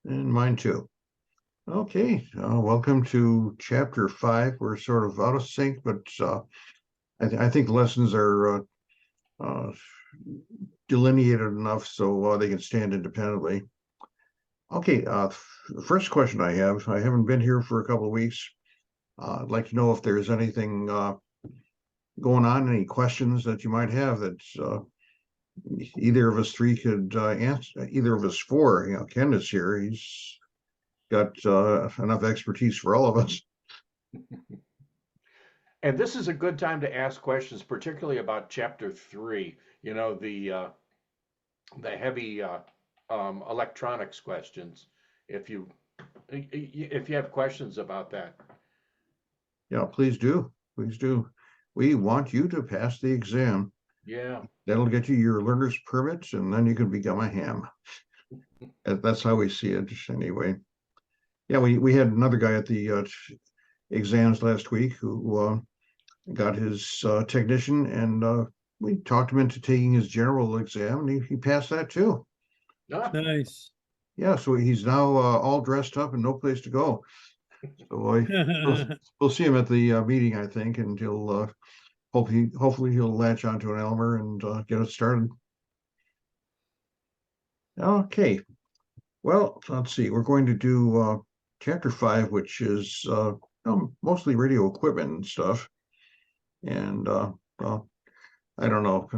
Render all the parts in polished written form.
And mine too. Okay, welcome to chapter 5. We're sort of out of sync, but I think lessons are uh, delineated enough so they can stand independently. Okay, the first question I haven't been here for a couple of weeks. I'd like to know if there's anything going on, any questions that you might have that either of us three could answer, either of us four. Ken is here. He's got enough expertise for all of us. And this is a good time to ask questions, particularly about chapter 3. You know, the heavy electronics questions. If you if you have questions about that. Yeah, please do. Please do. We want you to pass the exam. Yeah. That'll get you your learner's permits, and then you can become a ham. That's how we see it, anyway. Yeah, we had another guy at the exams last week who got his technician, and we talked him into taking his general exam, and he passed that too. Ah, Nice. Yeah, so he's now all dressed up and no place to go. So we'll see him at the meeting, I think, and he'll hopefully he'll latch onto an Elmer and get it started. Okay, well, let's see. We're going to do chapter 5, which is mostly radio equipment and stuff. And well, I don't know,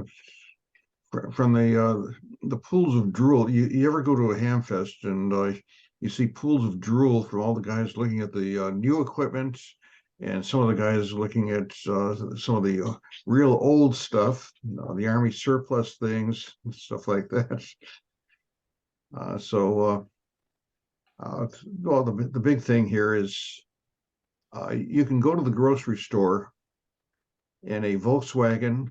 from the pools of drool. You ever go to a ham fest and you see pools of drool from all the guys looking at the new equipment, and some of the guys looking at some of the real old stuff, the Army surplus things, stuff like that. Well, the big thing here is you can go to the grocery store in a Volkswagen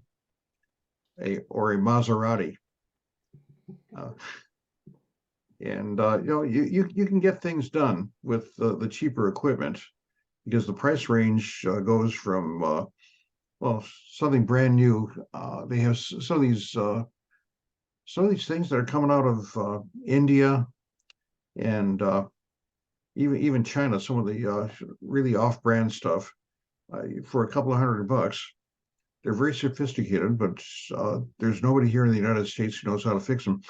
or a Maserati. And you can get things done with the cheaper equipment, because the price range goes from well, something brand new. They have some of these things that are coming out of India and even China. Some of the really off-brand stuff for a couple of $100. They're very sophisticated, but there's nobody here in the United States who knows how to fix them.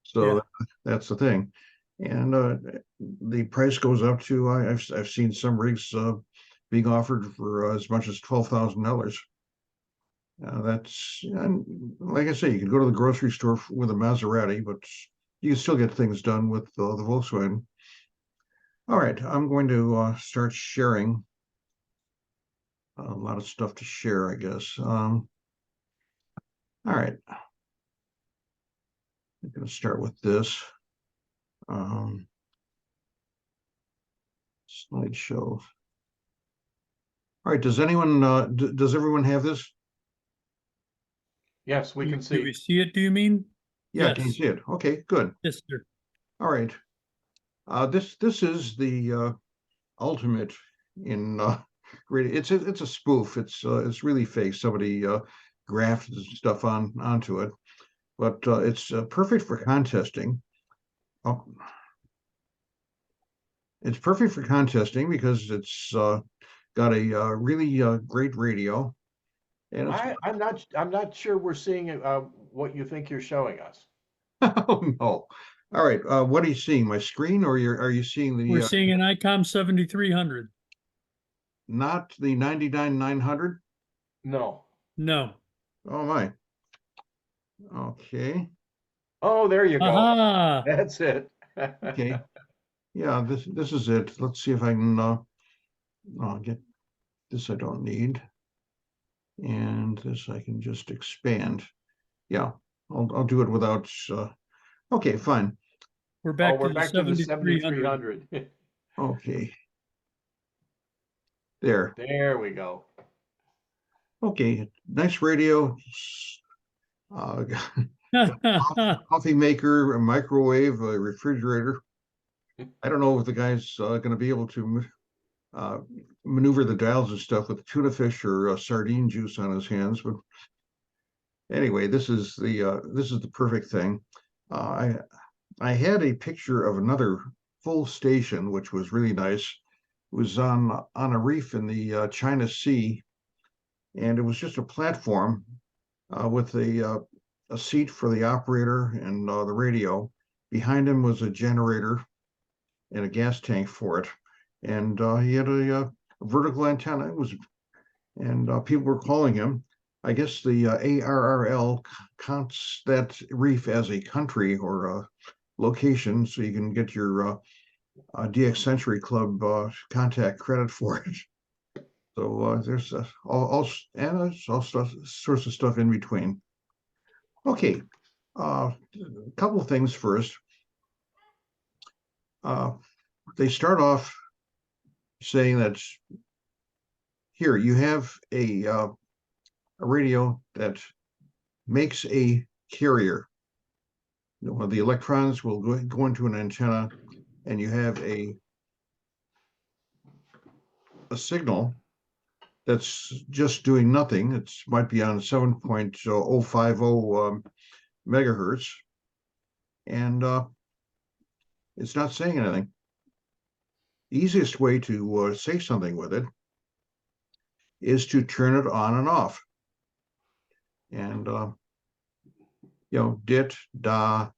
So Yeah. that's the thing. And the price goes up to, I've seen some rigs being offered for as much as $12,000. That's, and like I say, you can go to the grocery store with a Maserati, but you can still get things done with the Volkswagen. All right, I'm going to start sharing. A lot of stuff to share, I guess. All right. I'm going to start with this. Slideshow. All right, does anyone, does everyone have this? yes, we can Do see. we see it, do you mean? Yeah, can you Yes. see it? Okay, good. Yes, sir. All right. This is the ultimate in radio. It's a spoof. It's really fake. Somebody grafted stuff onto it, but it's perfect for contesting. Oh, it's perfect for contesting because it's got a really great radio, and it's I'm not sure we're seeing what you think you're showing us. oh no. All right, what are you seeing? My screen, or are you seeing We're the seeing an ICOM 7300. not the 99-900? No. No. Oh my. Okay. Oh, there you go. Aha. That's it. Okay. Yeah, this is it. Let's see if I can get this. I don't need, and this I can just expand. Yeah, I'll do it without. Okay, fine. We're Oh, back we're to the back to the 7300. 7300. Okay, there. There we go. Okay, nice radio. Uh, coffee maker, a microwave, a refrigerator. I don't know if the guy's going to be able to uh, maneuver the dials and stuff with tuna fish or sardine juice on his hands, but anyway, this is the perfect thing. I I had a picture of another full station, which was really nice. It was on a reef in the China Sea, and it was just a platform with a seat for the operator and the radio. Behind him was a generator and a gas tank for it, and he had a vertical antenna. It was, and people were calling him. I guess the ARRL counts that reef as a country or a location, so you can get your DX Century Club contact credit for it. So there's all sorts of stuff in between. Okay, a couple of things first. They start off saying that here you have a radio that makes a carrier. The electrons will go into an antenna, and you have a signal that's just doing nothing. It might be on 7.050 megahertz, and it's not saying anything. The easiest way to say something with it is to turn it on and off. And dit da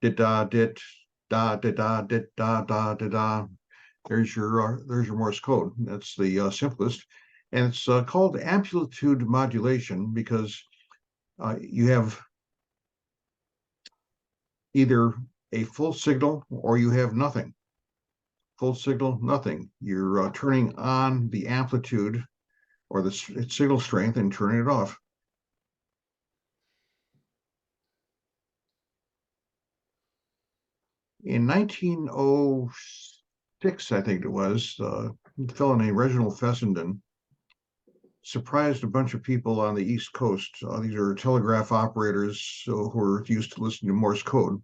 dit da dit da dit da dit da da da da. There's your Morse code. That's the simplest, and it's called amplitude modulation because you have either a full signal or you have nothing. Full signal, nothing. You're turning on the amplitude or the signal strength and turning it off. In 1906, I think it was, a fellow named Reginald Fessenden surprised a bunch of people on the East Coast. These are telegraph operators who were used to listening to Morse code.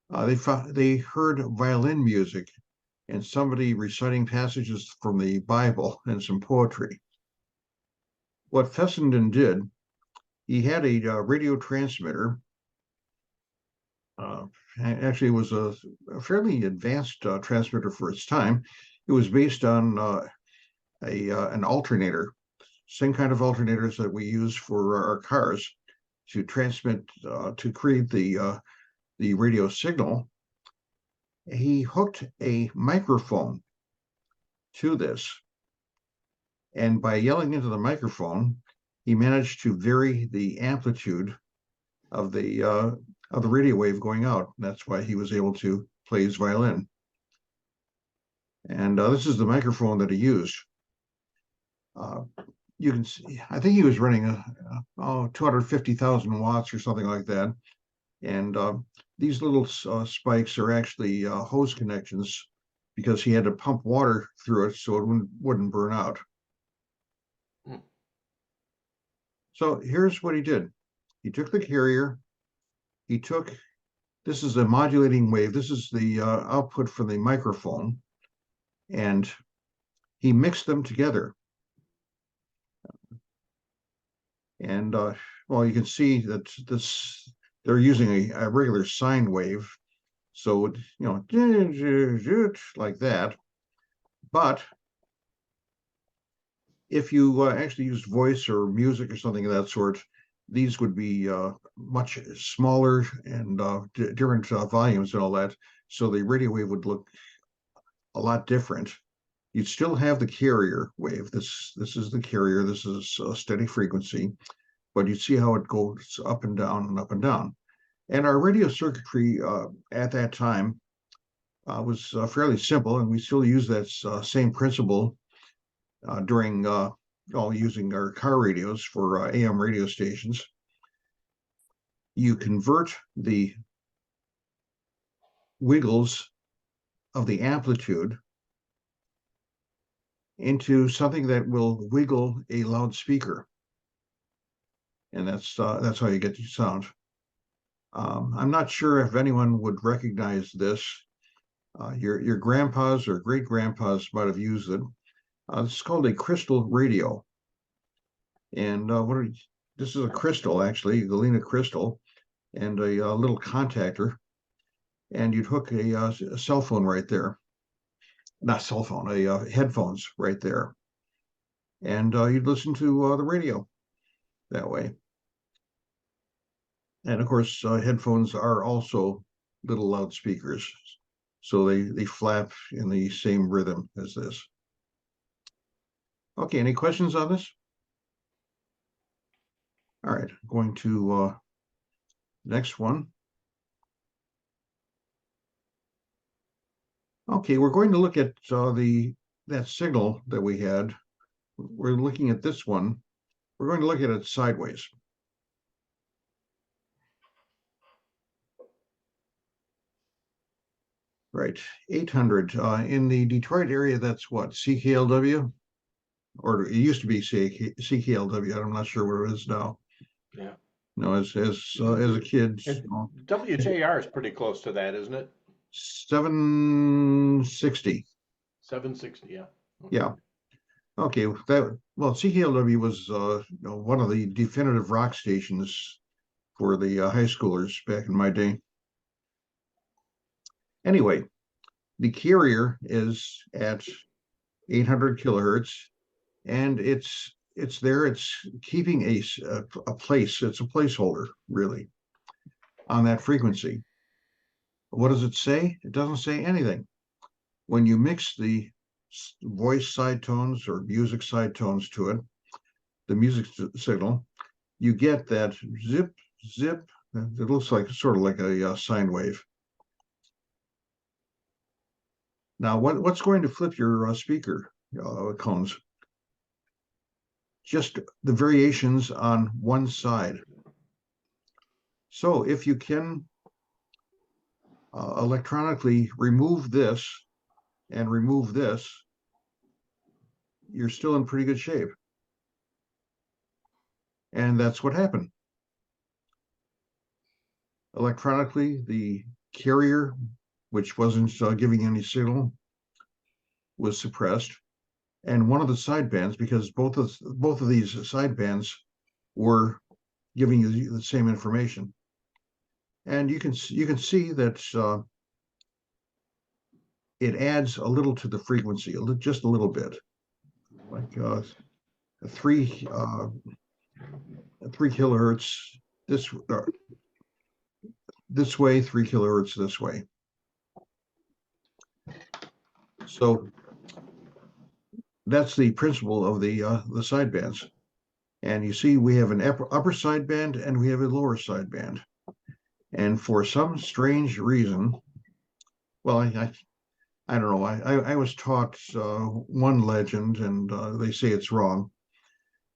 They heard violin music and somebody reciting passages from the Bible and some poetry. What Fessenden did, he had a radio transmitter. Actually, it was a fairly advanced transmitter for its time. It was based on an alternator, same kind of alternators that we use for our cars to transmit to create the radio signal. He hooked a microphone to this, and by yelling into the microphone, he managed to vary the amplitude of the radio wave going out. That's why he was able to play his violin. And this is the microphone that he used. You can see, I think he was running 250,000 watts or something like that. And these little spikes are actually hose connections because he had to pump water through it so it wouldn't burn out. So here's what he did. He took the carrier. This is a modulating wave. This is the output from the microphone. And he mixed them together. And well, you can see that they're using a regular sine wave. So, like that. But if you actually used voice or music or something of that sort, these would be much smaller and different volumes and all that. So the radio wave would look a lot different. You'd still have the carrier wave. This is the carrier. This is a steady frequency, but you see how it goes up and down and up and down. And our radio circuitry at that time was fairly simple, and we still use that same principle during using our car radios for AM radio stations. You convert the wiggles of the amplitude into something that will wiggle a loudspeaker, and that's how you get the sound. I'm not sure if anyone would recognize this. Your grandpas or great grandpas might have used it. It's called a crystal radio, and this is a crystal, actually, Galena crystal, and a little contactor. and you'd hook a cell phone right there. Not cell phone, headphones right there. And you'd listen to the radio that way. And of course, headphones are also little loudspeakers. So they flap in the same rhythm as this. Okay, any questions on this? All right, going to next one. Okay, we're going to look at that signal that we had. We're looking at this one. We're going to look at it sideways. Right, 800 in the Detroit area. That's what, CKLW, or it used to be CKLW. I'm not sure where it is now. Yeah. No, as a kid, WJR is pretty close to that, isn't it? 760. 760, yeah. Okay. Yeah. Okay, CKLW was one of the definitive rock stations for the high schoolers back in my day. Anyway, the carrier is at 800 kilohertz, and it's there. It's keeping a place. It's a placeholder, really, on that frequency. What does it say? It doesn't say anything. When you mix the voice side tones or music side tones to it, the music signal, you get that zip, zip. It looks like sort of like a sine wave. Now, what's going to flip your speaker cones? Just the variations on one side. So if you can electronically remove this and remove this, you're still in pretty good shape. And that's what happened. Electronically, the carrier, which wasn't giving any signal, was suppressed. And one of the sidebands, because both of these sidebands were giving you the same information. And you can see that it adds a little to the frequency, just a little bit, like 3 kilohertz this way, 3 kilohertz this way. So that's the principle of the sidebands. And you see, we have an upper sideband and we have a lower sideband. And for some strange reason, well, I don't know. I was taught one legend, and they say it's wrong.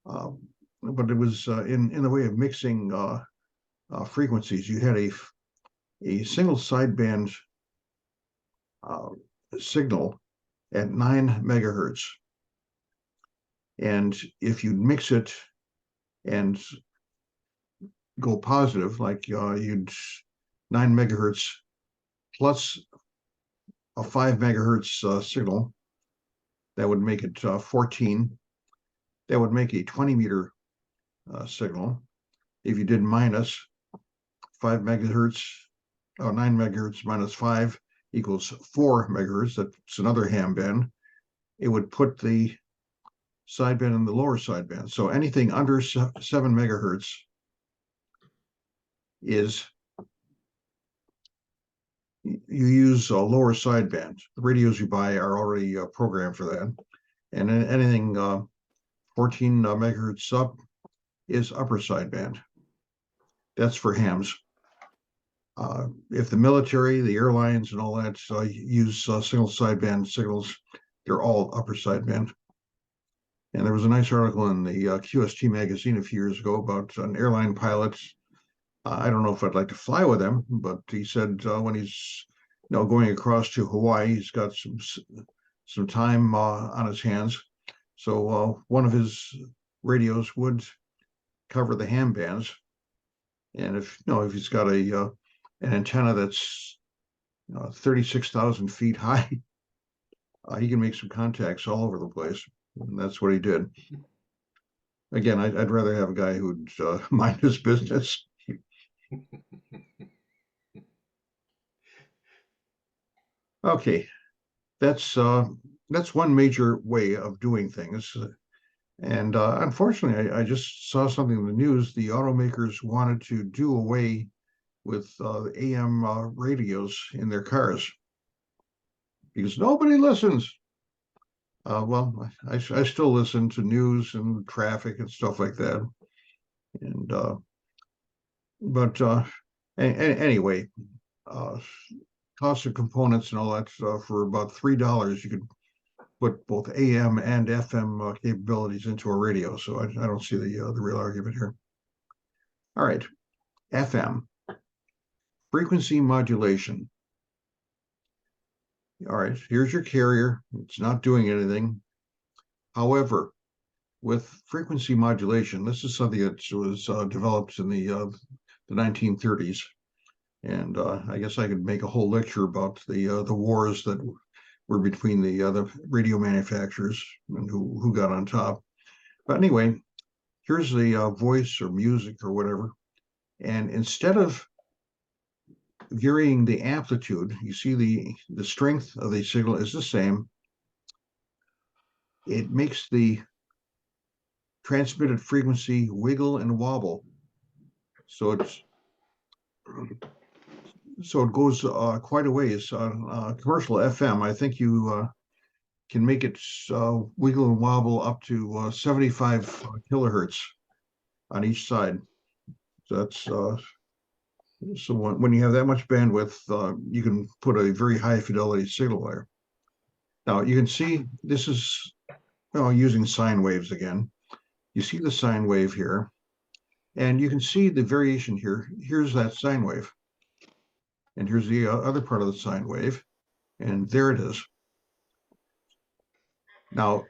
But it was in the way of mixing frequencies. You had a single sideband signal at 9 megahertz. And if you mix it and go positive, like you'd 9 megahertz plus a 5 megahertz signal, that would make it 14. That would make a 20 meter signal. If you did minus 5 megahertz, 9 megahertz minus 5 equals 4 megahertz. That's another ham band. It would put the sideband in the lower sideband. So anything under 7 megahertz is, you use a lower sideband. The radios you buy are already programmed for that. And anything 14 megahertz up is upper sideband. That's for hams. If the military, the airlines, and all that use single sideband signals, they're all upper sideband. And there was a nice article in the QST magazine a few years ago about an airline pilot. I don't know if I'd like to fly with him, but he said when he's going across to Hawaii, he's got some time on his hands. So one of his radios would cover the ham bands, and if he's got an antenna that's 36,000 feet high, he can make some contacts all over the place, and that's what he did. Again, I'd rather have a guy who'd mind his business. Okay, that's one major way of doing things. And unfortunately, I just saw something in the news. The automakers wanted to do away with AM radios in their cars because nobody listens. Well, I still listen to news and traffic and stuff like that. And but anyway, uh, cost of components and all that stuff for about $3, you could put both AM and FM capabilities into a radio. So I don't see the real argument here. All right, FM, frequency modulation. All right, here's your carrier. It's not doing anything. However, with frequency modulation, this is something that was developed in the 1930s. And I guess I could make a whole lecture about the wars that were between the radio manufacturers and who got on top. But anyway, here's the voice or music or whatever. And instead of varying the amplitude, you see the strength of the signal is the same. It makes the transmitted frequency wiggle and wobble. So it goes quite a ways. On commercial FM, I think you can make it wiggle and wobble up to 75 kilohertz on each side. So that's so when you have that much bandwidth, you can put a very high fidelity signal there. Now you can see this is using sine waves again. You see the sine wave here, and you can see the variation here. Here's that sine wave, and here's the other part of the sine wave, and there it is. Now,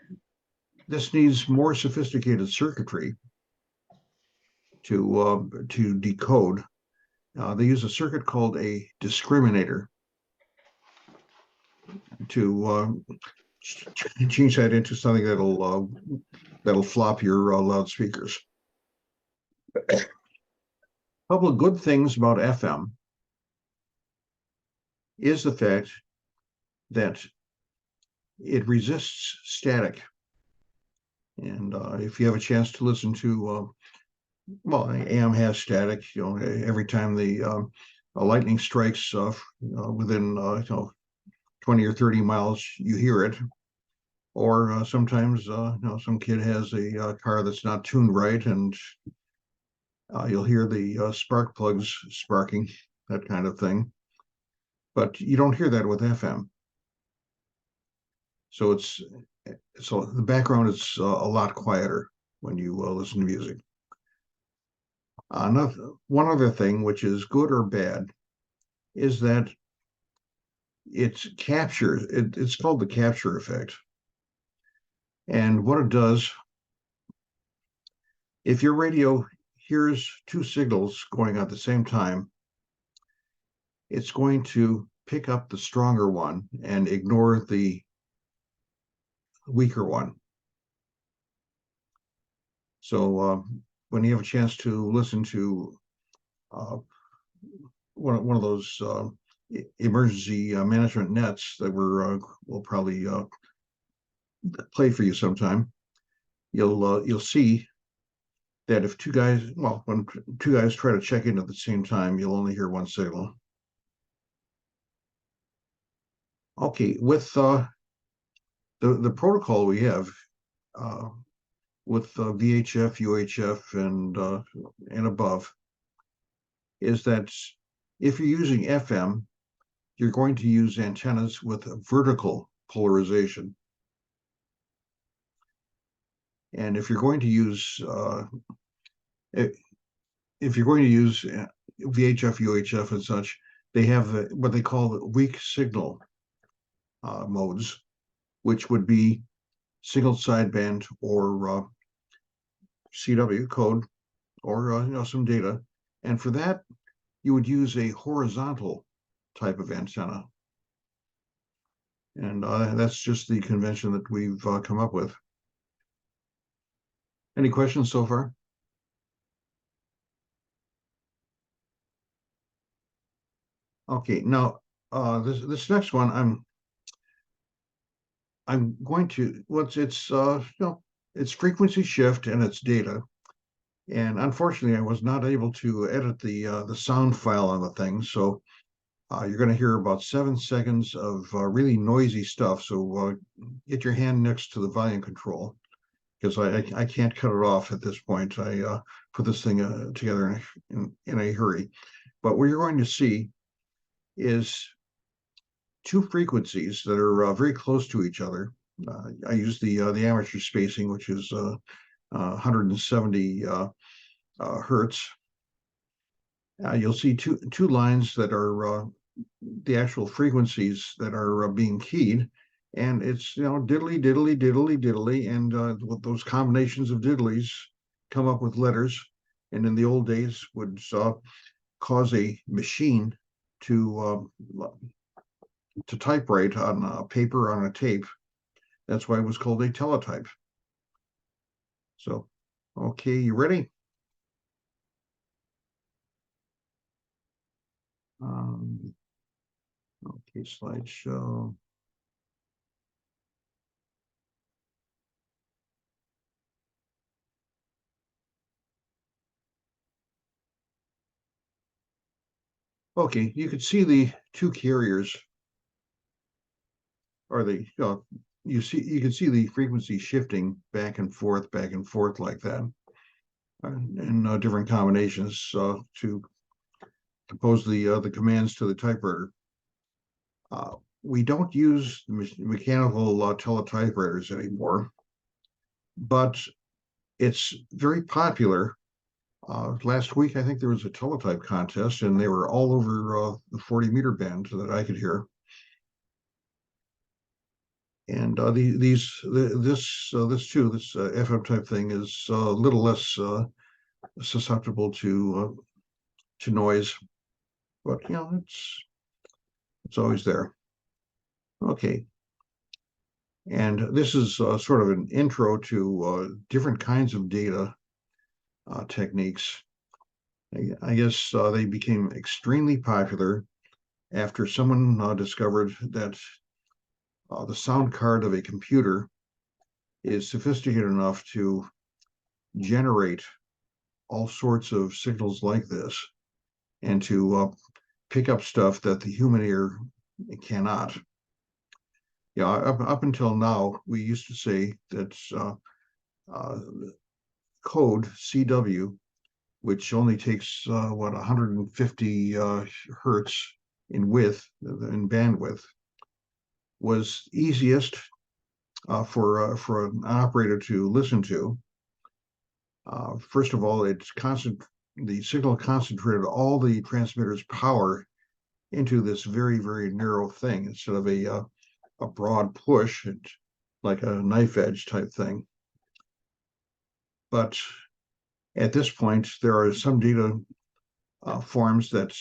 this needs more sophisticated circuitry to decode. They use a circuit called a discriminator to change that into something that'll flop your loudspeakers. A couple of good things about FM is the fact that it resists static. And if you have a chance to listen to, well, AM has static. Every time the lightning strikes within 20 or 30 miles, you hear it. Or sometimes some kid has a car that's not tuned right, and you'll hear the spark plugs sparking, that kind of thing. But you don't hear that with FM. So the background is a lot quieter when you listen to music. One other thing, which is good or bad, is that it's called the capture effect. And what it does, if your radio hears two signals going at the same time, it's going to pick up the stronger one and ignore the weaker one. So when you have a chance to listen to one of those emergency management nets that we'll probably play for you sometime, you'll see that if when two guys try to check in at the same time, you'll only hear one signal. Okay, with the protocol we have with VHF, UHF, and above, is that if you're using FM, you're going to use antennas with vertical polarization. And if you're going to use VHF, UHF, and such, they have what they call weak signal modes, which would be single sideband or CW code or some data. And for that, you would use a horizontal type of antenna. And that's just the convention that we've come up with. Any questions so far? Okay, now this next one I'm going to, it's frequency shift and it's data. And unfortunately, I was not able to edit the sound file on the thing. So you're going to hear about 7 seconds of really noisy stuff. So get your hand next to the volume control, because I can't cut it off at this point. I put this thing together in a hurry. But what you're going to see is two frequencies that are very close to each other. I use the amateur spacing, which is 170 hertz. You'll see two lines that are the actual frequencies that are being keyed, and it's diddly diddly diddly diddly, and with those combinations of diddlies come up with letters, and in the old days would cause a machine to typewrite on a paper on a tape. That's why it was called a teletype. So, okay, you ready? Okay, slideshow. Okay, you can see the two carriers, or you can see the frequency shifting back and forth like that, in different combinations to compose the commands to the typewriter. We don't use mechanical teletypewriters anymore, but it's very popular. Last week, I think there was a teletype contest, and they were all over the 40-meter band that I could hear. And this FM type thing is a little less susceptible to noise, but it's always there. Okay, and this is sort of an intro to different kinds of data techniques. I guess they became extremely popular after someone discovered that the sound card of a computer is sophisticated enough to generate all sorts of signals like this, and to pick up stuff that the human ear cannot. Yeah, up until now, we used to say that code CW, which only takes 150 hertz in width, in bandwidth, was easiest for an operator to listen to. First of all, the signal concentrated all the transmitter's power into this very, very narrow thing instead of a broad push, like a knife edge type thing. But at this point, there are some data forms that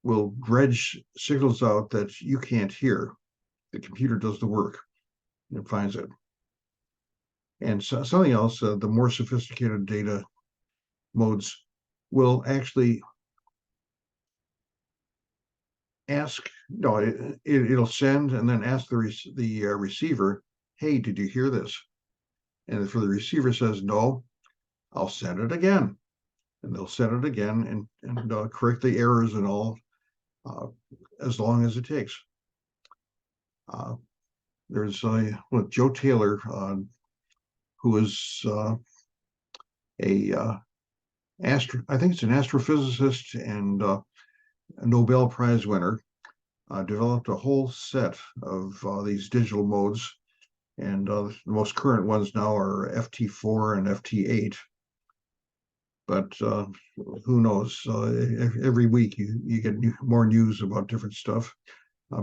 will dredge signals out that you can't hear. The computer does the work and finds it. And so, something else, the more sophisticated data modes will actually it'll send and then ask the receiver, hey, did you hear this? And if the receiver says no, I'll send it again. And they'll send it again and correct the errors and all, as long as it takes. There's Joe Taylor, who is I think it's an astrophysicist and a Nobel Prize winner, developed a whole set of these digital modes, and the most current ones now are FT4 and FT8. But who knows? Every week you get more news about different stuff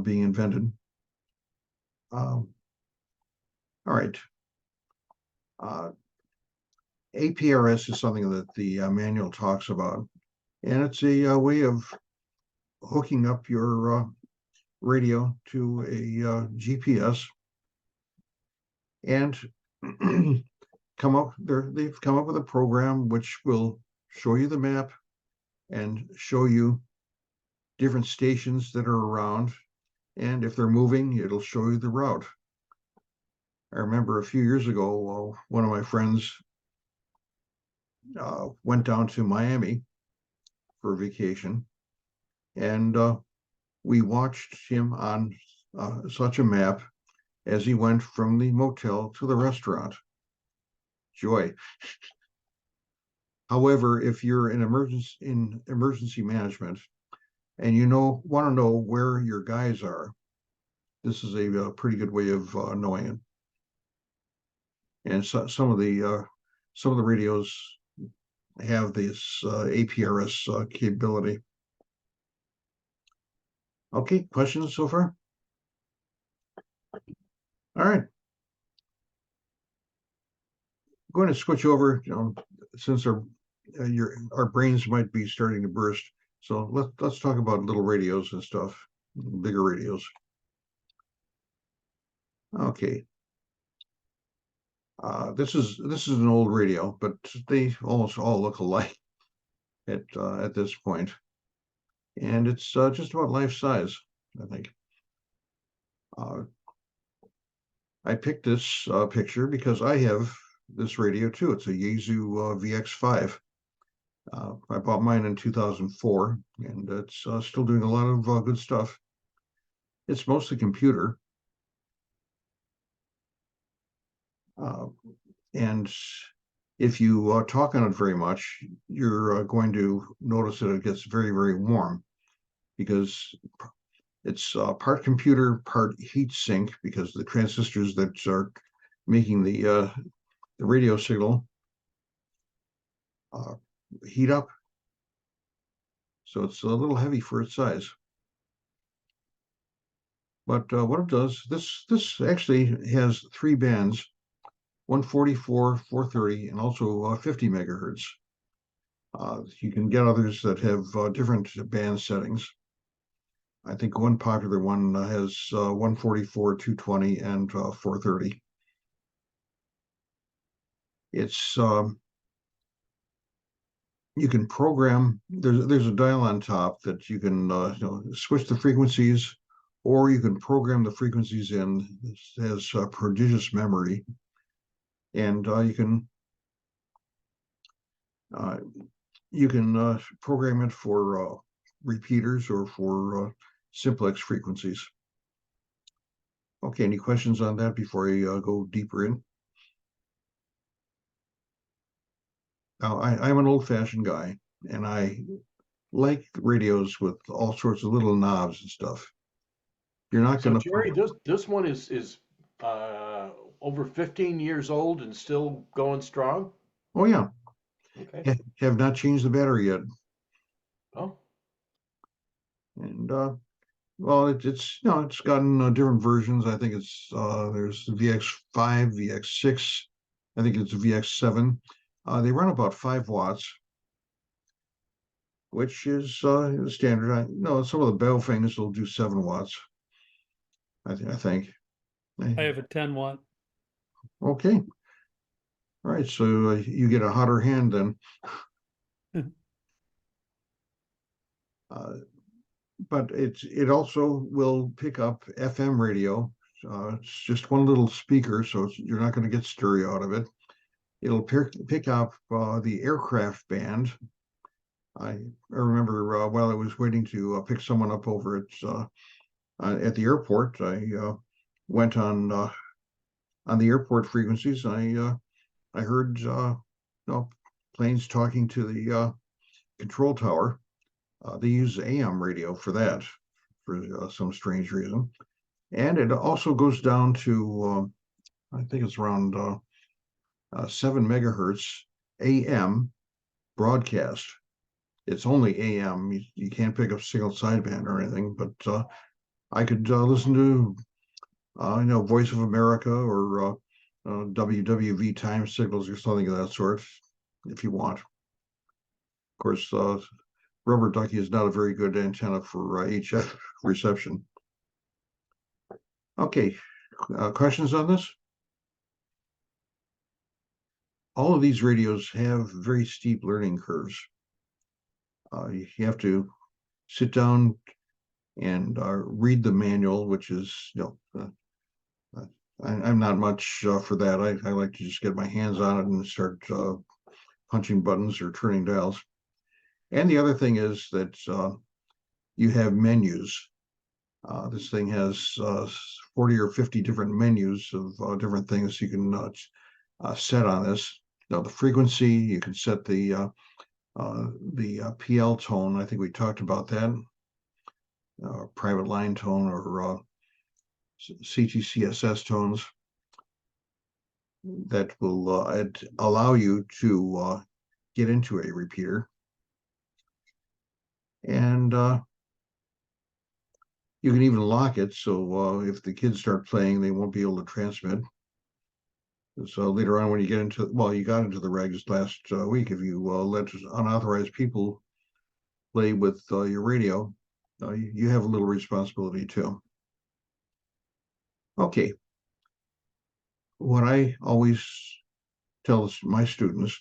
being invented. All right. APRS is something that the manual talks about, and it's a way of hooking up your radio to a GPS, and they've come up with a program which will show you the map and show you different stations that are around, and if they're moving, it'll show you the route. I remember a few years ago, one of my friends went down to Miami for vacation, and we watched him on such a map as he went from the motel to the restaurant. Joy. However, if you're in emergency management and you want to know where your guys are, this is a pretty good way of knowing it. And so, some of the radios have this APRS capability. Okay, questions so far? All right. I'm going to switch over, since our brains might be starting to burst. So let's talk about little radios and stuff, bigger radios. Okay. This is an old radio, but they almost all look alike at this point, and it's just about life size, I think. I picked this picture because I have this radio too. It's a Yaesu VX5. I bought mine in 2004, and it's still doing a lot of good stuff. It's mostly computer. And if you talk on it very much, you're going to notice that it gets very, very warm, because it's part computer, part heat sink, because the transistors that are making the radio signal heat up. So it's a little heavy for its size. But what it does, this actually has 3 bands, 144, 430, and also 50 megahertz. You can get others that have different band settings. I think one popular one has 144, 220, and 430. It's you can program. There's a dial on top that you can switch the frequencies, or you can program the frequencies in. It has prodigious memory, and you can program it for repeaters or for simplex frequencies. Okay, any questions on that before I go deeper in? Now, I'm an old-fashioned guy, and I like radios with all sorts of little knobs and stuff. You're not So going to. Jerry, this one is over 15 years old and still going strong. Oh yeah, Okay. have not changed the battery yet, Oh, and well, it's it's gotten different versions. I think it's there's the VX5, VX6. I think it's a VX7. They run about 5 watts, which is standard. No, some of the Baofengs will do 7 watts. I think. I have a 10-watt. Okay. All right, so you get a hotter hand then. But it also will pick up FM radio. It's just one little speaker, so you're not going to get stereo out of it. It'll pick up the aircraft band. I remember while I was waiting to pick someone up over at the airport, I went on the airport frequencies. I heard planes talking to the control tower. They use AM radio for that, for some strange reason. And it also goes down to, I think it's around 7 megahertz AM broadcast. It's only AM. You can't pick up single sideband or anything, but I could listen to, Voice of America or WWV time signals or something of that sort, if you want. Of course, Rubber Ducky is not a very good antenna for HF reception. Okay, questions on this? All of these radios have very steep learning curves. You have to sit down and read the manual, which is I'm not much for that. I like to just get my hands on it and start punching buttons or turning dials. And the other thing is that you have menus. This thing has 40 or 50 different menus of different things you can set on this. Now the frequency, you can set the PL tone. I think we talked about that. Private line tone or CTCSS tones that will allow you to get into a repeater. And you can even lock it, so if the kids start playing, they won't be able to transmit. So later on, when you get into, well, you got into the regs last week. If you let unauthorized people play with your radio, you have a little responsibility too. Okay. What I always tell my students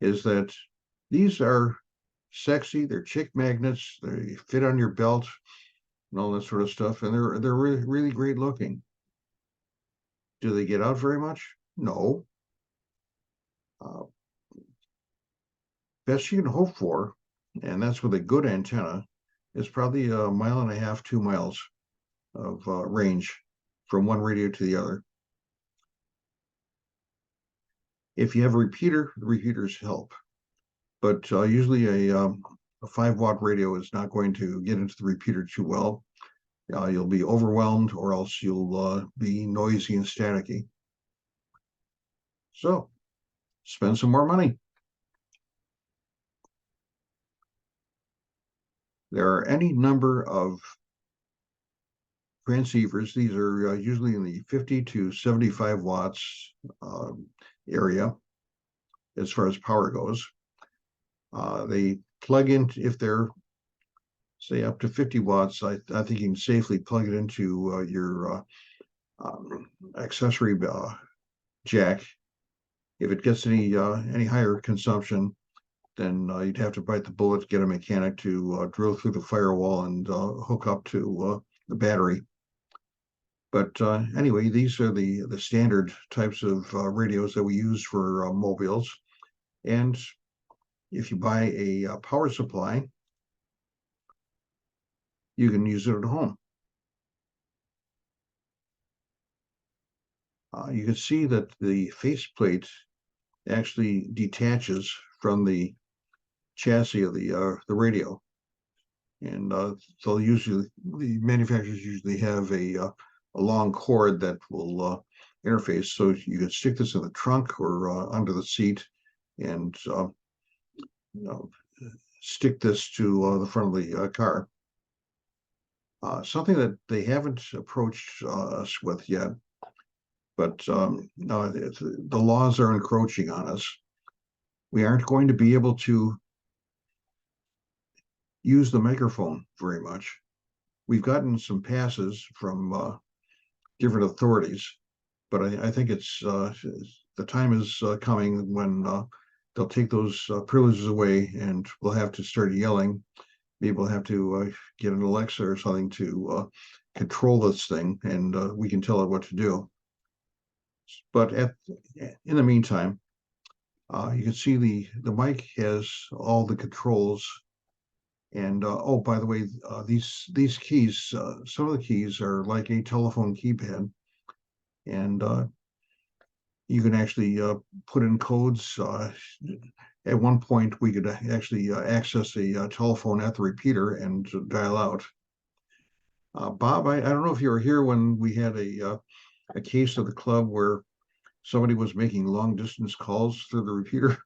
is that these are sexy, they're chick magnets, they fit on your belt and all that sort of stuff, and they're really, really great looking. Do they get out very much? No. Best you can hope for, and that's with a good antenna, is probably 1.5 miles, 2 miles of range from one radio to the other. If you have a repeater, the repeaters help, but usually a 5-watt radio is not going to get into the repeater too well. You'll be overwhelmed, or else you'll be noisy and staticky. So spend some more money. There are any number of transceivers. These are usually in the 50 to 75 watts area as far as power goes. They plug in, if they're say up to 50 watts, I think you can safely plug it into your accessory jack. If it gets any higher consumption, then you'd have to bite the bullet, get a mechanic to drill through the firewall and hook up to the battery. But anyway, these are the standard types of radios that we use for mobiles. And if you buy a power supply, you can use it at home. You can see that the faceplate actually detaches from the chassis of the radio. And they'll usually, the manufacturers usually have a long cord that will interface. So you can stick this in the trunk or under the seat and stick this to the front of the car. Something that they haven't approached us with yet, but the laws are encroaching on us. We aren't going to be able to use the microphone very much. We've gotten some passes from different authorities, but I think it's the time is coming when they'll take those privileges away, and we'll have to start yelling. Maybe we'll have to get an Alexa or something to control this thing, and we can tell it what to do. But in the meantime, you can see the mic has all the controls. And oh, by the way, these keys, some of the keys are like a telephone keypad, and you can actually put in codes. At one point, we could actually access a telephone at the repeater and dial out. Bob, I don't know if you were here when we had a case of the club where somebody was making long distance calls through the repeater.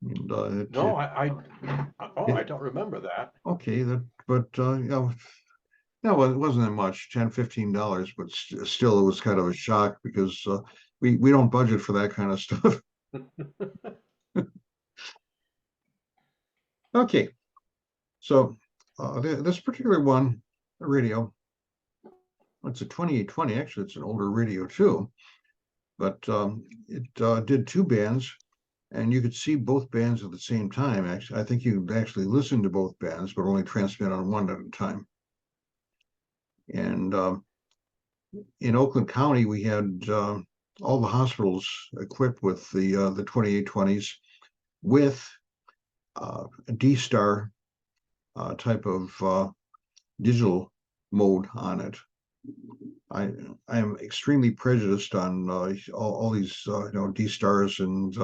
And, No, I don't remember that. Okay, but you know, no, it wasn't that much, $10-15, but still it was kind of a shock because we don't budget for that kind of stuff. Okay, so this particular one, radio, it's a 2820. Actually, it's an older radio too, but it did 2 bands, and you could see both bands at the same time. Actually, I think you could actually listen to both bands, but only transmit on one at a time. And in Oakland County, we had all the hospitals equipped with the 2820s with a D-Star type of digital mode on it. I am extremely prejudiced on all these D-Stars and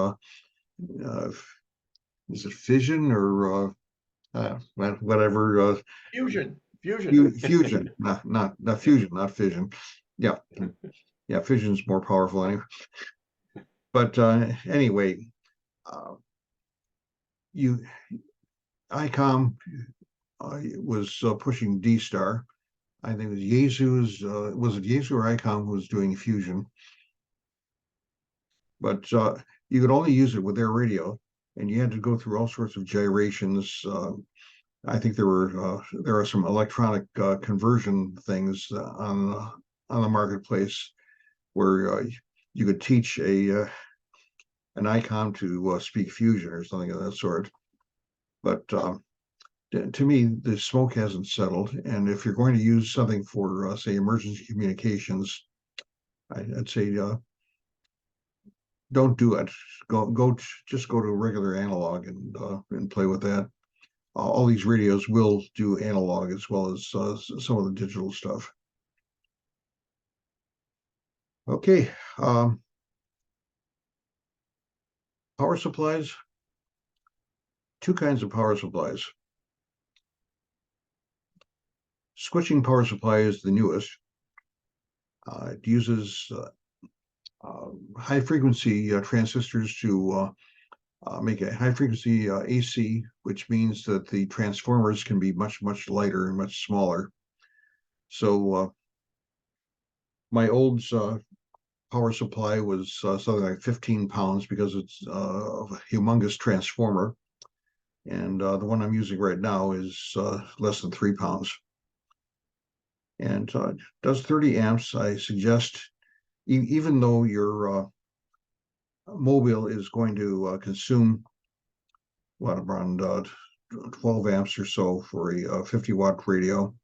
is it Fission or whatever Fusion. Fusion, not Fusion, not Fission. Yeah, Fission's more powerful anyway. But anyway, ICOM was pushing D-Star. I think it was Yaesu's, was it Yaesu or ICOM who was doing Fusion? But you could only use it with their radio, and you had to go through all sorts of gyrations. I think there are some electronic conversion things on the marketplace where you could teach an ICOM to speak Fusion or something of that sort. But to me, the smoke hasn't settled, and if you're going to use something for, say, emergency communications, I'd say don't do it. Just go to regular analog and play with that. All these radios will do analog as well as some of the digital stuff. Okay, power supplies. Two kinds of power supplies. Switching power supply is the newest. It uses high frequency transistors to make a high frequency AC, which means that the transformers can be much lighter and much smaller. So my old power supply was something like 15 pounds because it's a humongous transformer. And the one I'm using right now is less than 3 pounds. And does 30 amps. I suggest, even though your mobile is going to consume around 12 amps or so for a 50-watt radio,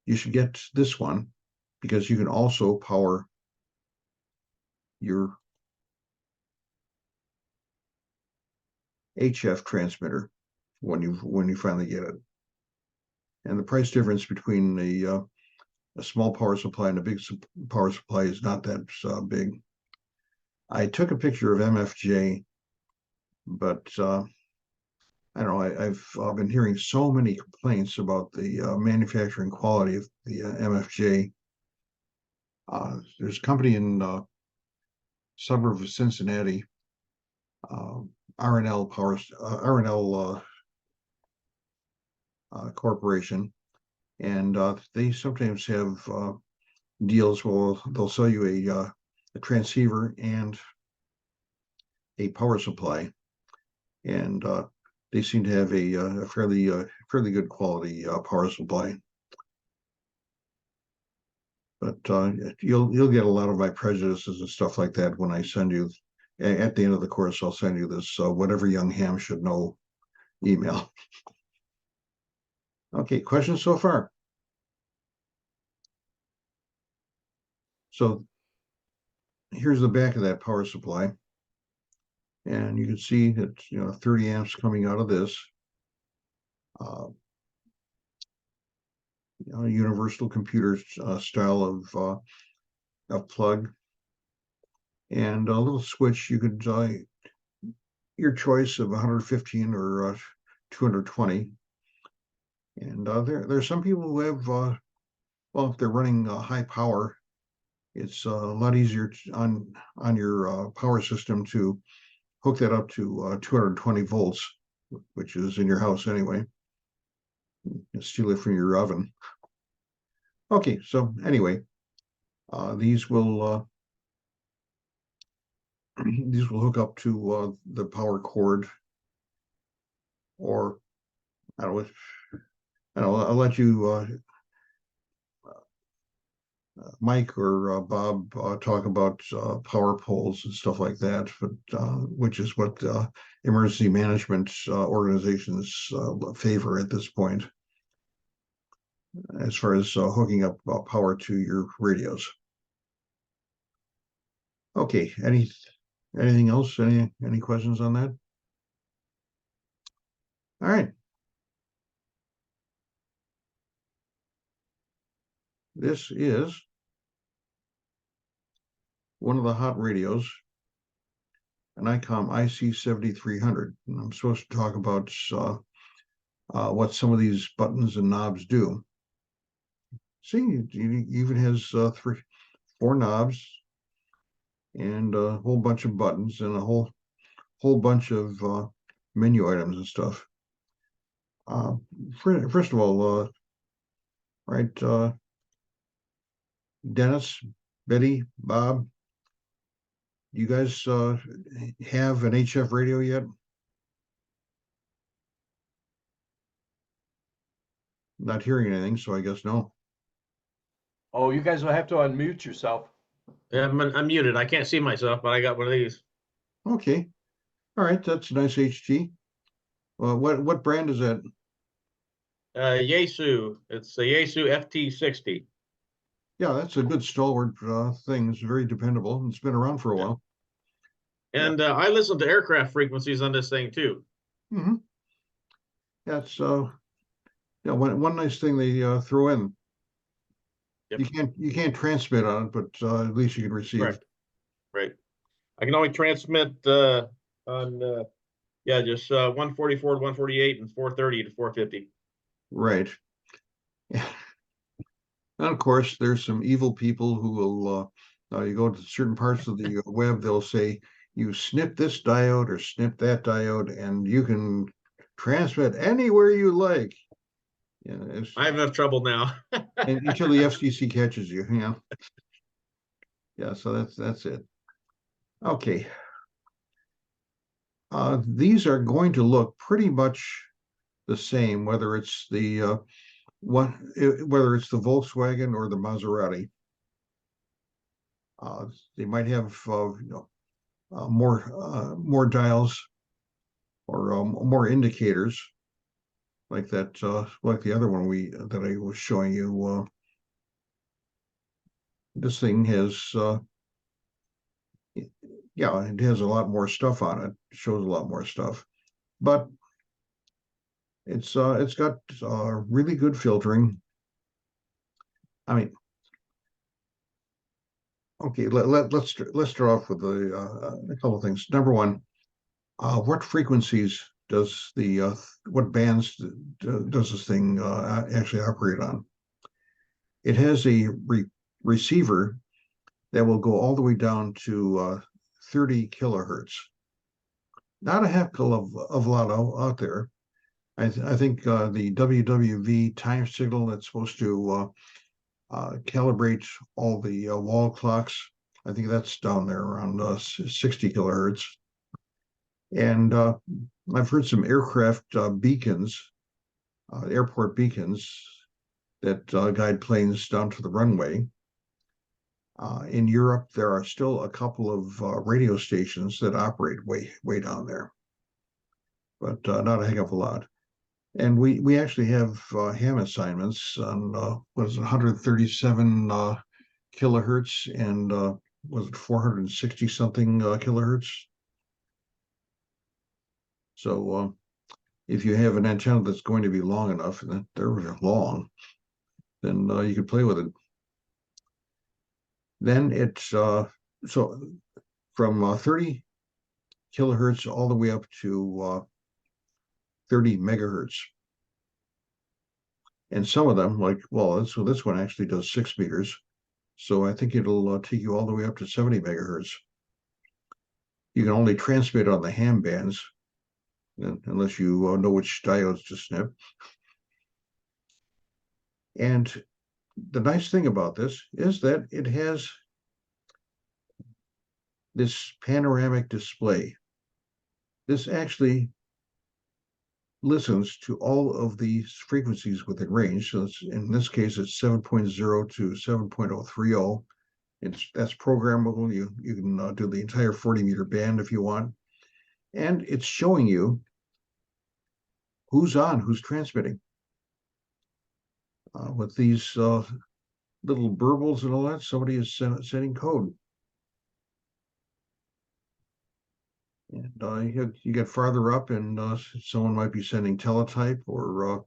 you should get this one because you can also power your HF transmitter when you finally get it. And the price difference between a small power supply and a big power supply is not that big. I took a picture of MFJ, but I don't know. I've been hearing so many complaints about the manufacturing quality of the MFJ. There's a company in suburb of Cincinnati, RNL Corporation, and they sometimes have deals where they'll sell you a transceiver and a power supply, and they seem to have a fairly good quality power supply. But you'll get a lot of my prejudices and stuff like that when I send you at the end of the course. I'll send you this whatever young ham should know email. Okay, questions so far? So here's the back of that power supply, and you can see that 30 amps coming out of this. Universal computer style of plug, and a little switch. You could your choice of 115 or 220. And there's some people who have well, if they're running high power, it's a lot easier on your power system to hook that up to 220 volts, which is in your house anyway. Steal it from your oven. Okay, so anyway, these will hook up to the power cord, or I don't know. I'll let you, Mike or Bob, talk about power poles and stuff like that, but which is what emergency management organizations favor at this point, as far as hooking up power to your radios. Okay, anything else? Any questions on that? All right. This is one of the hot radios, an ICOM IC7300. And I'm supposed to talk about what some of these buttons and knobs do. See, it even has 4 knobs and a whole bunch of buttons and a whole bunch of menu items and stuff. First of all, right, Dennis, Betty, Bob, you guys have an HF radio yet? Not hearing anything, so I guess no. Oh, you guys will have to unmute yourself. Yeah, I'm muted. I can't see myself, but I got one of these. Okay, all right, that's a nice HG. What brand is that? Yaesu. It's the Yaesu FT60. Yeah, that's a good stalwart thing. It's very dependable. It's been around for a while. And I listen to aircraft frequencies on this thing too. Mm-hmm. That's yeah, one nice thing they throw in. Yep. You can't transmit on it, but at least you can receive. Right. Right. I can only transmit on just 144 to 148 and 430 to 450. Right. Yeah. And of course, there's some evil people who will, you go to certain parts of the web, they'll say, you snip this diode or snip that diode, and you can transmit anywhere you like. Yeah, I have enough trouble now. until the FCC catches you. Yeah. Yeah, so that's it. Okay. These are going to look pretty much the same, whether it's the whether it's the Volkswagen or the Maserati. They might have more dials or more indicators, like that, like the other one that I was showing you. This thing has, yeah, it has a lot more stuff on it. It shows a lot more stuff, but it's got really good filtering. I mean, okay, let's start off with a couple of things. Number one, what frequencies does what bands does this thing actually operate on? It has a receiver that will go all the way down to 30 kilohertz. Not a heck of a lot out there. I think the WWV time signal that's supposed to calibrate all the wall clocks, I think that's down there around 60 kilohertz. And I've heard some aircraft beacons, airport beacons that guide planes down to the runway. In Europe, there are still a couple of radio stations that operate way down there, but not a heck of a lot. And we actually have ham assignments on what is it, 137 kilohertz and was it 460 something kilohertz. So if you have an antenna that's going to be long enough, and they're long, then you can play with it. Then it's so from 30 kilohertz all the way up to 30 megahertz. And some of them, like, well, so this one actually does 6 meters. So I think it'll take you all the way up to 70 megahertz. You can only transmit on the ham bands, unless you know which diodes to snip. And the nice thing about this is that it has this panoramic display. This actually listens to all of these frequencies within range. So in this case, it's 7.0 to 7.030. That's programmable. You can do the entire 40-meter band if you want. And it's showing you who's on, who's transmitting. With these little burbles and all that, somebody is sending code. And you get farther up, and someone might be sending teletype or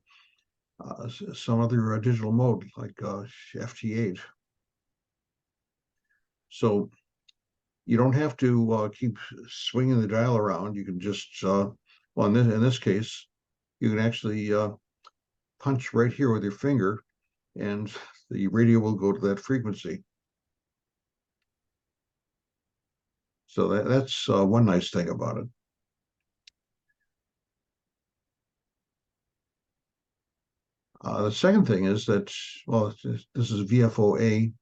some other digital mode like FT8. So you don't have to keep swinging the dial around. You can just, well, in this case, you can actually punch right here with your finger, and the radio will go to that frequency. So that's one nice thing about it. The second thing is that, well, this is VFO-A.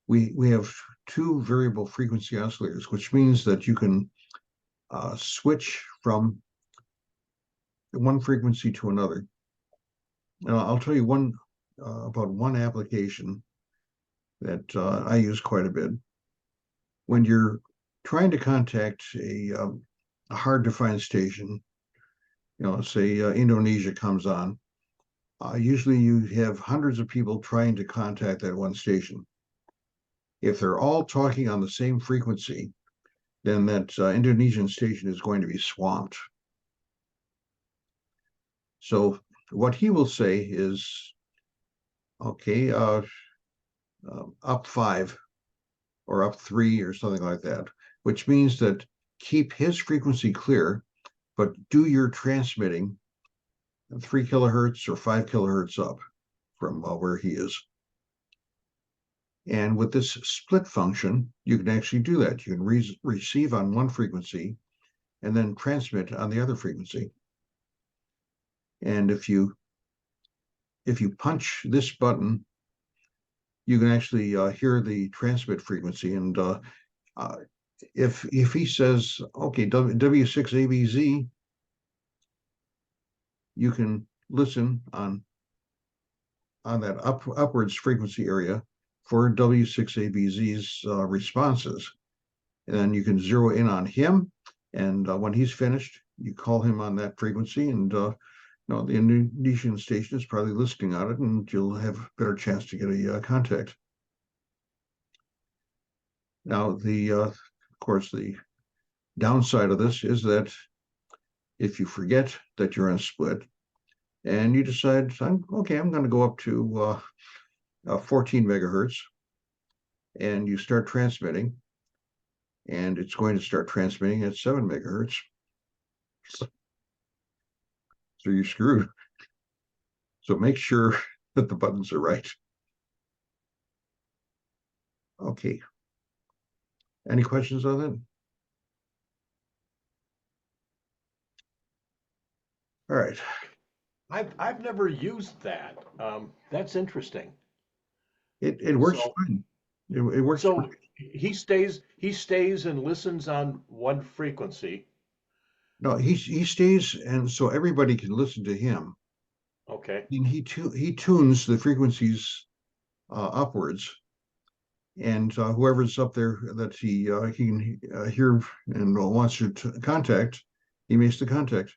We have two variable frequency oscillators, which means that you can switch from one frequency to another. Now, I'll tell you about one application that I use quite a bit. When you're trying to contact a hard-to-find station, say Indonesia comes on, usually you have hundreds of people trying to contact that one station. If they're all talking on the same frequency, then that Indonesian station is going to be swamped. So what he will say is, okay, up 5 or up 3 or something like that, which means that keep his frequency clear, but do your transmitting 3 kilohertz or 5 kilohertz up from where he is. And with this split function, you can actually do that. You can receive on one frequency and then transmit on the other frequency. And if you punch this button, you can actually hear the transmit frequency. And if he says, okay, W6ABZ, you can listen on that upwards frequency area for W6ABZ's responses. And then you can zero in on him. And when he's finished, you call him on that frequency. And the Indonesian station is probably listening on it, and you'll have a better chance to get a contact. Now, of course, the downside of this is that if you forget that you're on split and you decide, I'm going to go up to 14 megahertz, and you start transmitting, and it's going to start transmitting at 7 megahertz. So you're screwed. So make sure that the buttons are right. Okay. Any questions on that? All right. I've never used that. That's interesting. It works So- fine. It works. So he stays and listens on one frequency. No, he stays, and so everybody can listen to him. Okay. And he tunes the frequencies upwards, and whoever's up there that he can hear and wants to contact, he makes the contact.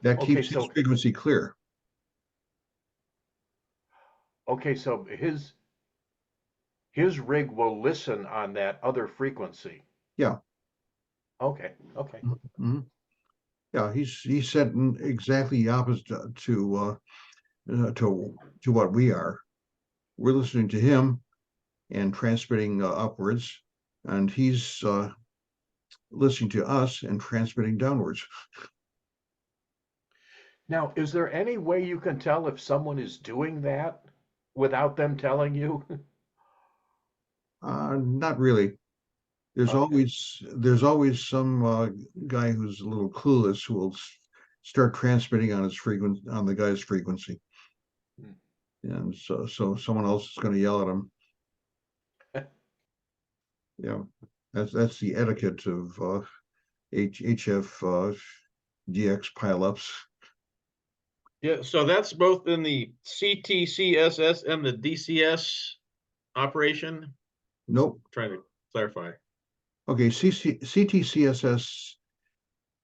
That Okay, keeps his so- frequency clear. Okay, so his rig will listen on that other frequency. Yeah. Okay. Mhm. Yeah, he's set in exactly opposite to what we are. We're listening to him and transmitting upwards, and he's listening to us and transmitting downwards. Now, is there any way you can tell if someone is doing that without them telling you? Not really. There's Okay. always some guy who's a little clueless who will start transmitting on the guy's frequency, Hmm. and so someone else is going to yell at him. Yeah, that's the etiquette of HF DX pileups. Yeah, so that's both in the CTCSS and the DCS operation. Nope. Trying to clarify. Okay, CTCSS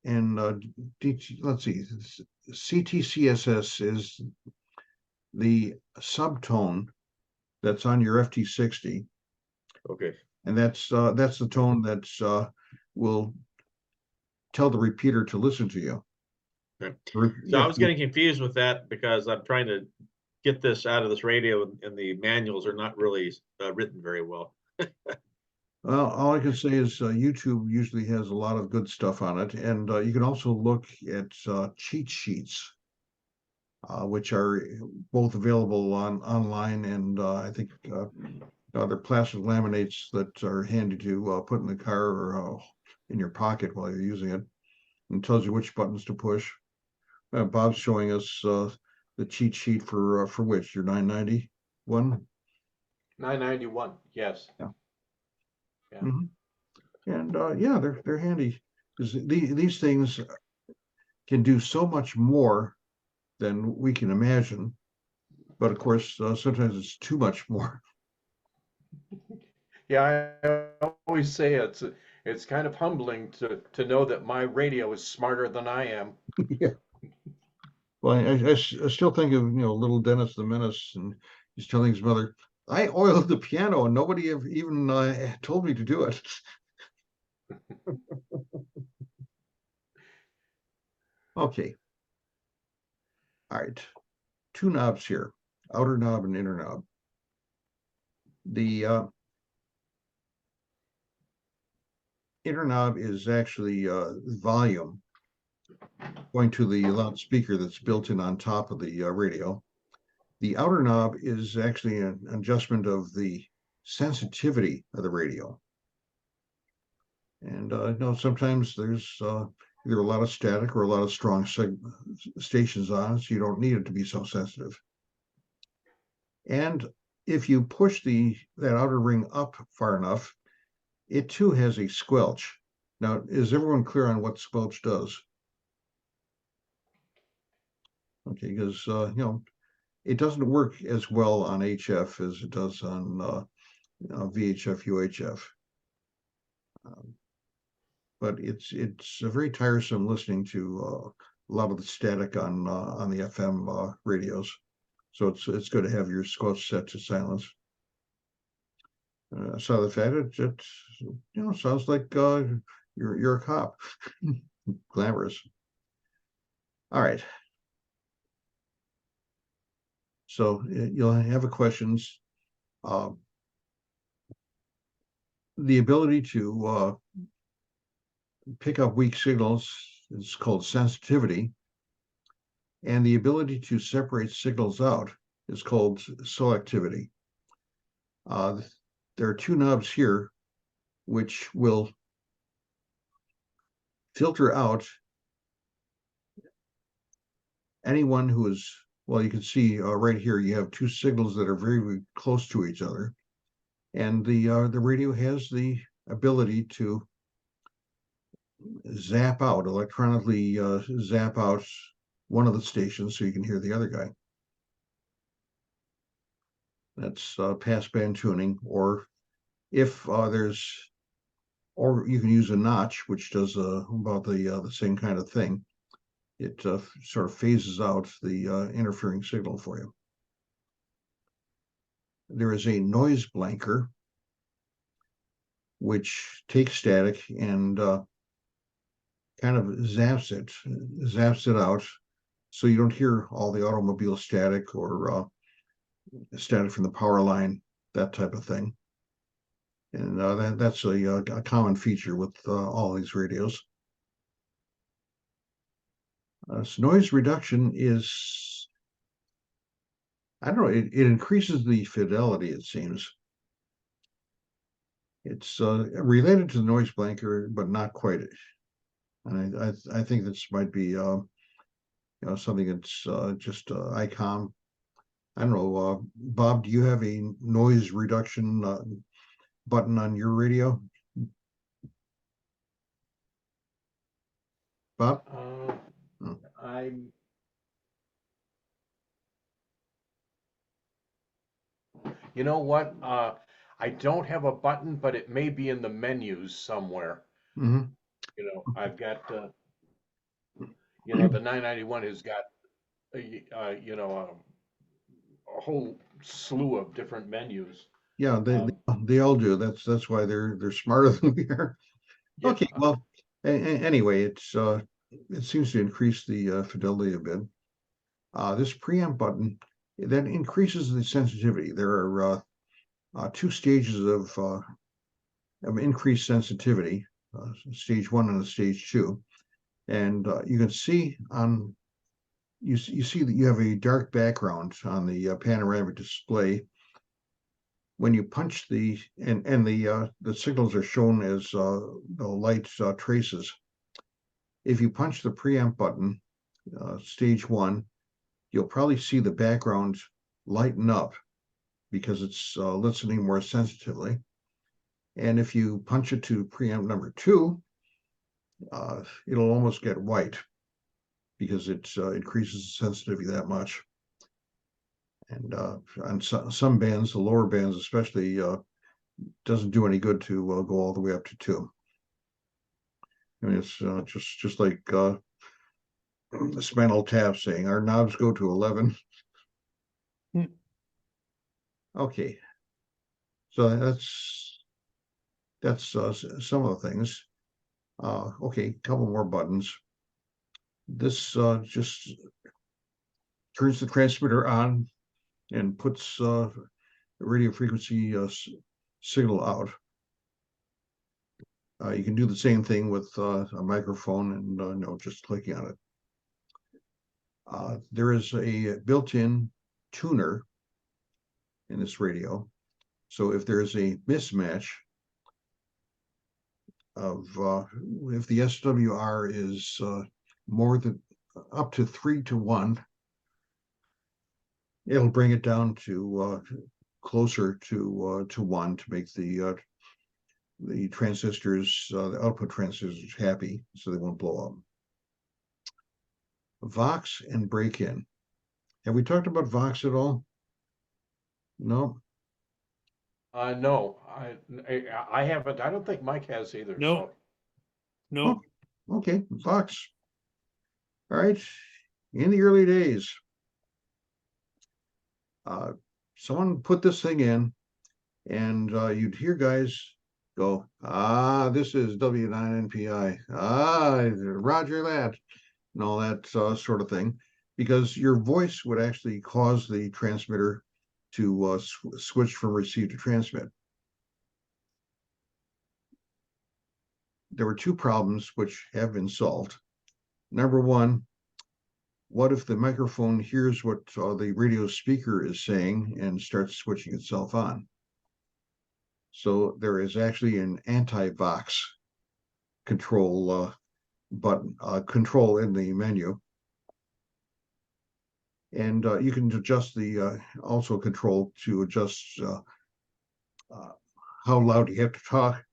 and let's see, CTCSS is the subtone that's on your FT60, Okay. and that's the tone that will tell the repeater to listen to you. Okay. Re- So I yeah, was getting confused with that because I'm trying to get this out of this radio, and the manuals are not really written very well. Well, all I can say is YouTube usually has a lot of good stuff on it, and you can also look at cheat sheets, which are both available online, and I think they're plastic laminates that are handy to put in the car or in your pocket while you're using it, and tells you which buttons to push. Bob's showing us the cheat sheet for which your 991. 991, yes. Yeah. Yeah. Mhm. And yeah, they're handy because these things can do so much more than we can imagine. But of course, sometimes it's too much more. Yeah, I always say it's kind of humbling to know that my radio is smarter than I am. Yeah. Well, I still think of little Dennis the Menace, and he's telling his mother, "I oiled the piano, and nobody even told me to do it." Okay. All right. Two knobs here, outer knob and inner knob. The inner knob is actually volume going to the loudspeaker that's built in on top of the radio. The outer knob is actually an adjustment of the sensitivity of the radio. And sometimes there's either a lot of static or a lot of strong stations on it, so you don't need it to be so sensitive. And if you push that outer ring up far enough, it too has a squelch. Now, is everyone clear on what squelch does? Okay, because it doesn't work as well on HF as it does on VHF, UHF. But it's very tiresome listening to a lot of the static on the FM radios. So it's good to have your squelch set to silence. So the fact it sounds like you're a cop. Glamorous. All right. So you'll have questions. The ability to pick up weak signals is called sensitivity, and the ability to separate signals out is called selectivity. There are two knobs here which will filter out anyone who is, well, you can see right here, you have two signals that are very, very close to each other. And the radio has the ability to electronically zap out one of the stations so you can hear the other guy. That's passband tuning, or if or you can use a notch, which does about the same kind of thing. It sort of phases out the interfering signal for you. There is a noise blanker, which takes static and kind of zaps it out, so you don't hear all the automobile static or static from the power line, that type of thing. And that's a common feature with all these radios. So noise reduction is, I don't know, it increases the fidelity, it seems. It's related to the noise blanker, but not quite. And I think this might be something that's just ICOM. I don't know, Bob, do you have a noise reduction button on your radio? Bob? Oh. You know what? I don't have a button, but it may be in the menus somewhere. Mhm. I've got, the 991 has got, a whole slew of different menus. Yeah, they all do. That's why they're smarter than we are. Yeah. Okay, well, Anyway, it seems to increase the fidelity a bit. This preamp button that increases the sensitivity. There are two stages of increased sensitivity, stage 1 and stage 2, and you can see on you see that you have a dark background on the panoramic display. When you punch the signals are shown as the light traces. If you punch the preamp button, stage 1, you'll probably see the background lighten up because it's listening more sensitively. And if you punch it to preamp number 2, it'll almost get white because it increases the sensitivity that much. And on some bands, the lower bands especially, doesn't do any good to go all the way up to 2. I mean, it's just like Spinal Tap saying our knobs go to 11. Okay, so that's some of the things. Okay, a couple more buttons. This just turns the transmitter on and puts radio frequency signal out. You can do the same thing with a microphone and just clicking on it. There is a built-in tuner in this radio. So if there's a mismatch of if the SWR is more than up to 3 to 1, it'll bring it down to closer to 1 to make the transistors, the output transistors, happy, so they won't blow up. Vox and break-in. Have we talked about Vox at all? No. No, I haven't. I don't think Mike has either. No. No. Oh, okay, Vox. All right. In the early days, someone put this thing in, and you'd hear guys go, this is W9NPI. Roger that, and all that sort of thing, because your voice would actually cause the transmitter to switch from receive to transmit. There were two problems which have been solved. Number one, what if the microphone hears what the radio speaker is saying and starts switching itself on? So there is actually an anti-Vox control button, control in the menu. And you can adjust the also control to adjust how loud you have to talk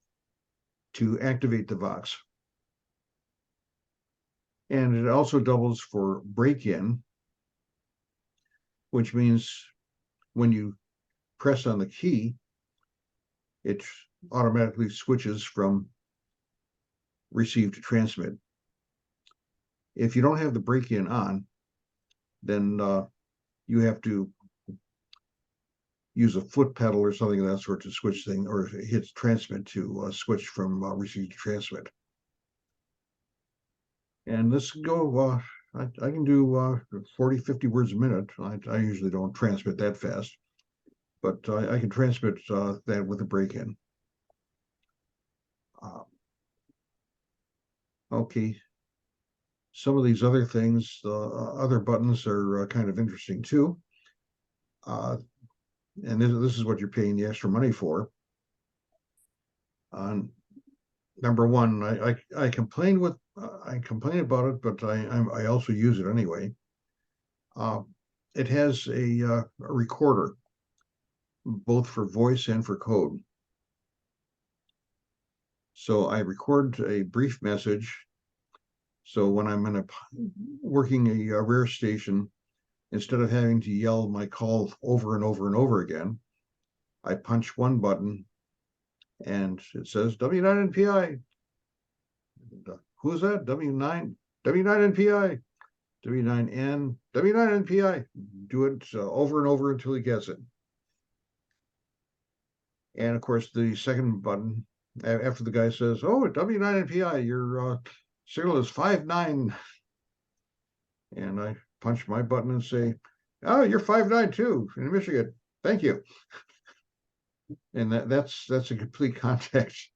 to activate the Vox. And it also doubles for break-in, which means when you press on the key, it automatically switches from receive to transmit. If you don't have the break-in on, then you have to use a foot pedal or something of that sort to switch thing, or hit transmit to switch from receive to transmit. And this can go, I can do 40, 50 words a minute. I usually don't transmit that fast, but I can transmit that with a break-in. Okay. Some of these other things, other buttons are kind of interesting too. And this is what you're paying the extra money for. Number one, I complain about it, but I also use it anyway. It has a recorder, both for voice and for code. So I record a brief message. So when I'm working a rare station, instead of having to yell my call over and over and over again, I punch one button and it says W9NPI. Who's that? W9NPI, W9N, W9NPI. Do it over and over until he gets it. And of course, the second button after the guy says, "Oh, W9NPI, your signal is 5.9," and I punch my button and say, "Oh, you're 5.9 too in Michigan. Thank you." And that's a complete context.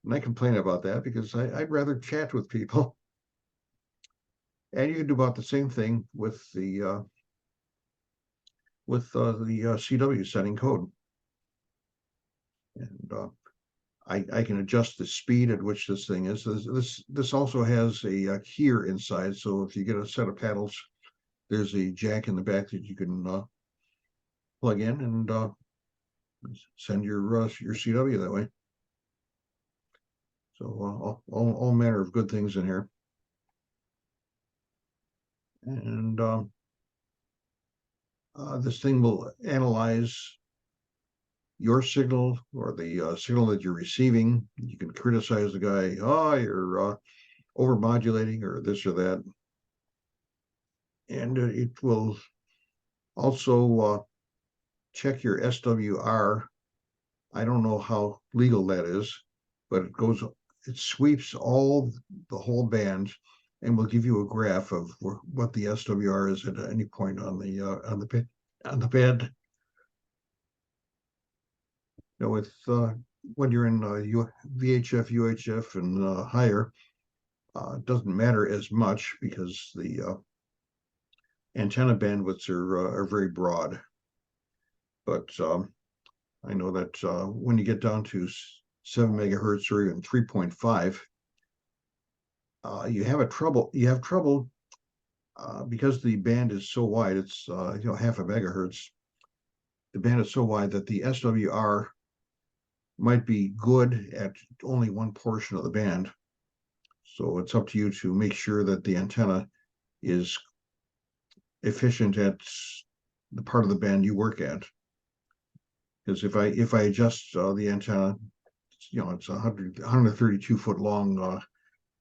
And I complain about that because I'd rather chat with people. And you can do about the same thing with the CW setting code. And I can adjust the speed at which this thing is. This also has a keyer inside. So if you get a set of paddles, there's a jack in the back that you can plug in and send your CW that way. So all manner of good things in here. And this thing will analyze your signal or the signal that you're receiving. You can criticize the guy, "Oh, you're overmodulating," or this or that. And it will also check your SWR. I don't know how legal that is, but it sweeps the whole band and will give you a graph of what the SWR is at any point on the band. You know, with when you're in VHF, UHF, and higher, it doesn't matter as much because the antenna bandwidths are very broad. But I know that when you get down to 7 megahertz or even 3.5, you have trouble because the band is so wide. It's half a megahertz. The band is so wide that the SWR might be good at only one portion of the band. So it's up to you to make sure that the antenna is efficient at the part of the band you work at. Because if I adjust the antenna, it's 132 foot long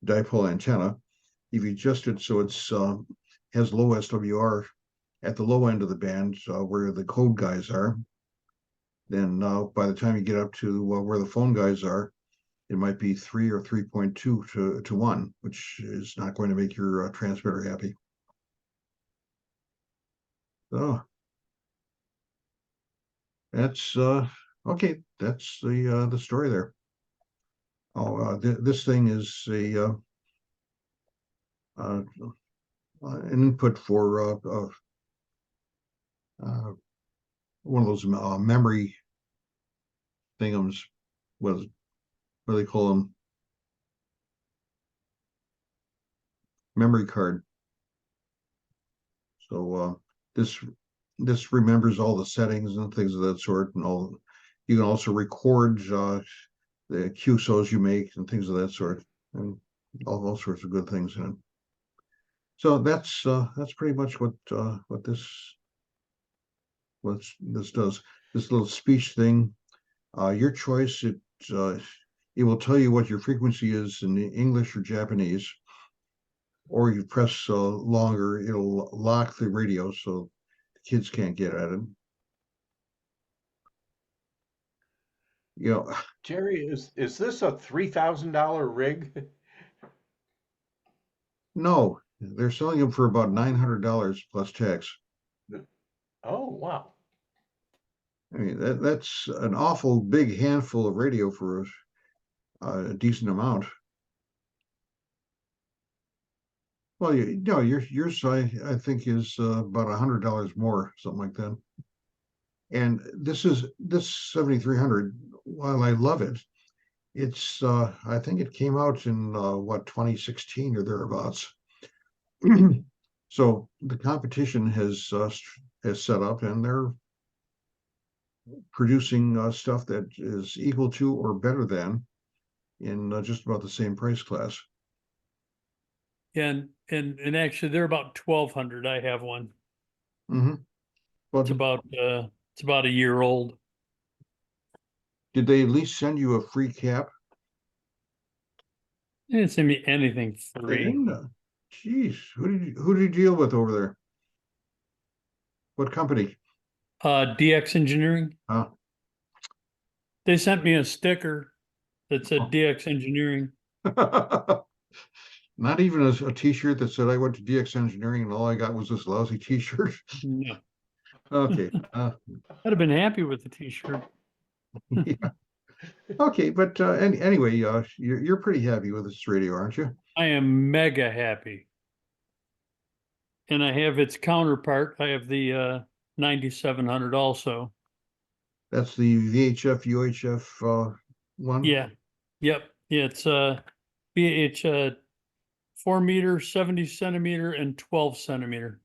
dipole antenna. If you adjust it so it's has low SWR at the low end of the band where the code guys are, then by the time you get up to where the phone guys are, it might be 3 or 3.2 to 1, which is not going to make your transmitter happy. So that's okay. That's the story there. Oh, this thing is an input for one of those memory thingums. What do they call them? Memory card. So this remembers all the settings and things of that sort, and all. You can also record the QSOs you make and things of that sort, and all sorts of good things in it. So that's pretty much what this does. This little speech thing, your choice. It will tell you what your frequency is in English or Japanese, or you press longer, it'll lock the radio so the kids can't get at it. Jerry, is this a $3,000 rig? No, they're selling them for about $900 plus tax. Oh, wow. I mean, that's an awful big handful of radio for a decent amount. Well, yours I think is about $100 more, something like that. And this 7300. While I love it, it's I think it came out in 2016 or thereabouts. So the competition has set up, and they're producing stuff that is equal to or better than in just about the same price class. And actually they're about 1,200. I have one. Mm-hmm. Well, It's about a year old. did they at least send you a free cap? They didn't send me anything free. Jeez, who did you deal with over there? What company? DX Engineering. Huh? They sent me a sticker that said DX Engineering. Not even a t-shirt that said I went to DX Engineering and all I got was this lousy t-shirt. No, Okay, I'd have been happy with the t-shirt. yeah. Okay, but anyway, you're pretty happy with this radio, aren't you? I am mega happy. And I have its counterpart. I have the 9700 also. That's the VHF UHF one. Yeah. Yep. It's BH 4 meter, 70 centimeter, and 12 centimeter.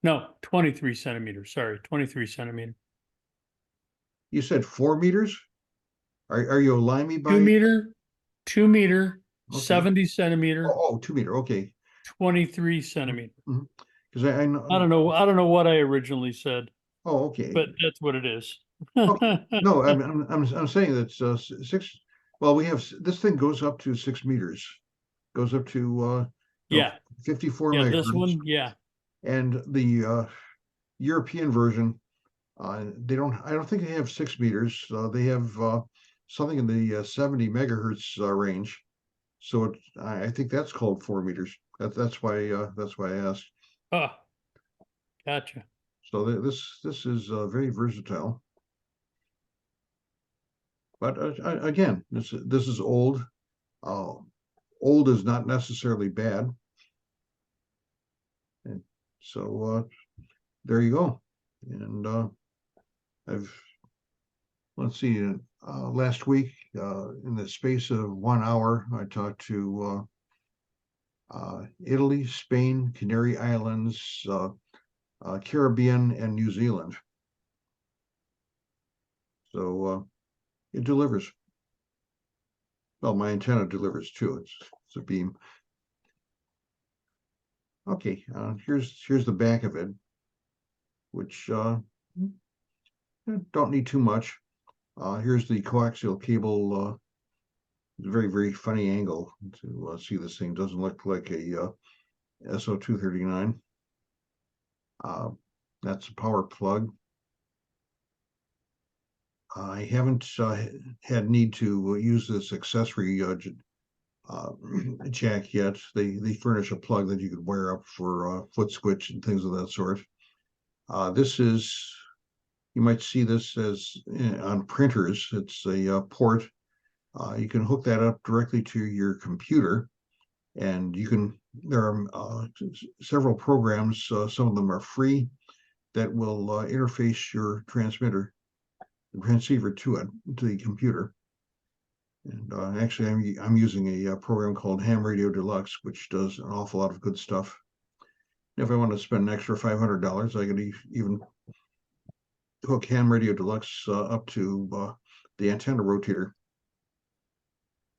No, 23 centimeters. Sorry, 23 centimeter. You said 4 meters? Are you a limey by? 2 meter, 2 meter, Okay. 70 centimeter, Oh, 2 meter. Okay. 23 centimeter. Because I know. I don't know what I originally said, Oh, okay. but that's what it is. Okay. No, I'm saying that six. Well, we have this thing goes up to 6 meters. Goes up to Yeah. 54 Yeah, megahertz. this one, yeah. And the European version, they don't. I don't think they have 6 meters. They have something in the 70 megahertz range. So I think that's called 4 meters. That's why I asked. Oh, gotcha. So this is very versatile. But again, this is old. Old is not necessarily bad. And so there you go. And let's see. Last week, in the space of 1 hour, I talked to Italy, Spain, Canary Islands, Caribbean, and New Zealand. So it delivers. Well, my antenna delivers too. It's a beam. Okay, here's the back of it, which don't need too much. Here's the coaxial cable. Very, very funny angle to see this thing. Doesn't look like a SO239. That's a power plug. I haven't had need to use this accessory jack yet. They furnish a plug that you could wire up for foot switch and things of that sort. This is, you might see this as on printers. It's a port. You can hook that up directly to your computer, and there are several programs, some of them are free, that will interface your transceiver to the computer. And actually, I'm using a program called Ham Radio Deluxe, which does an awful lot of good stuff. If I want to spend an extra $500, I could even hook Ham Radio Deluxe up to the antenna rotator.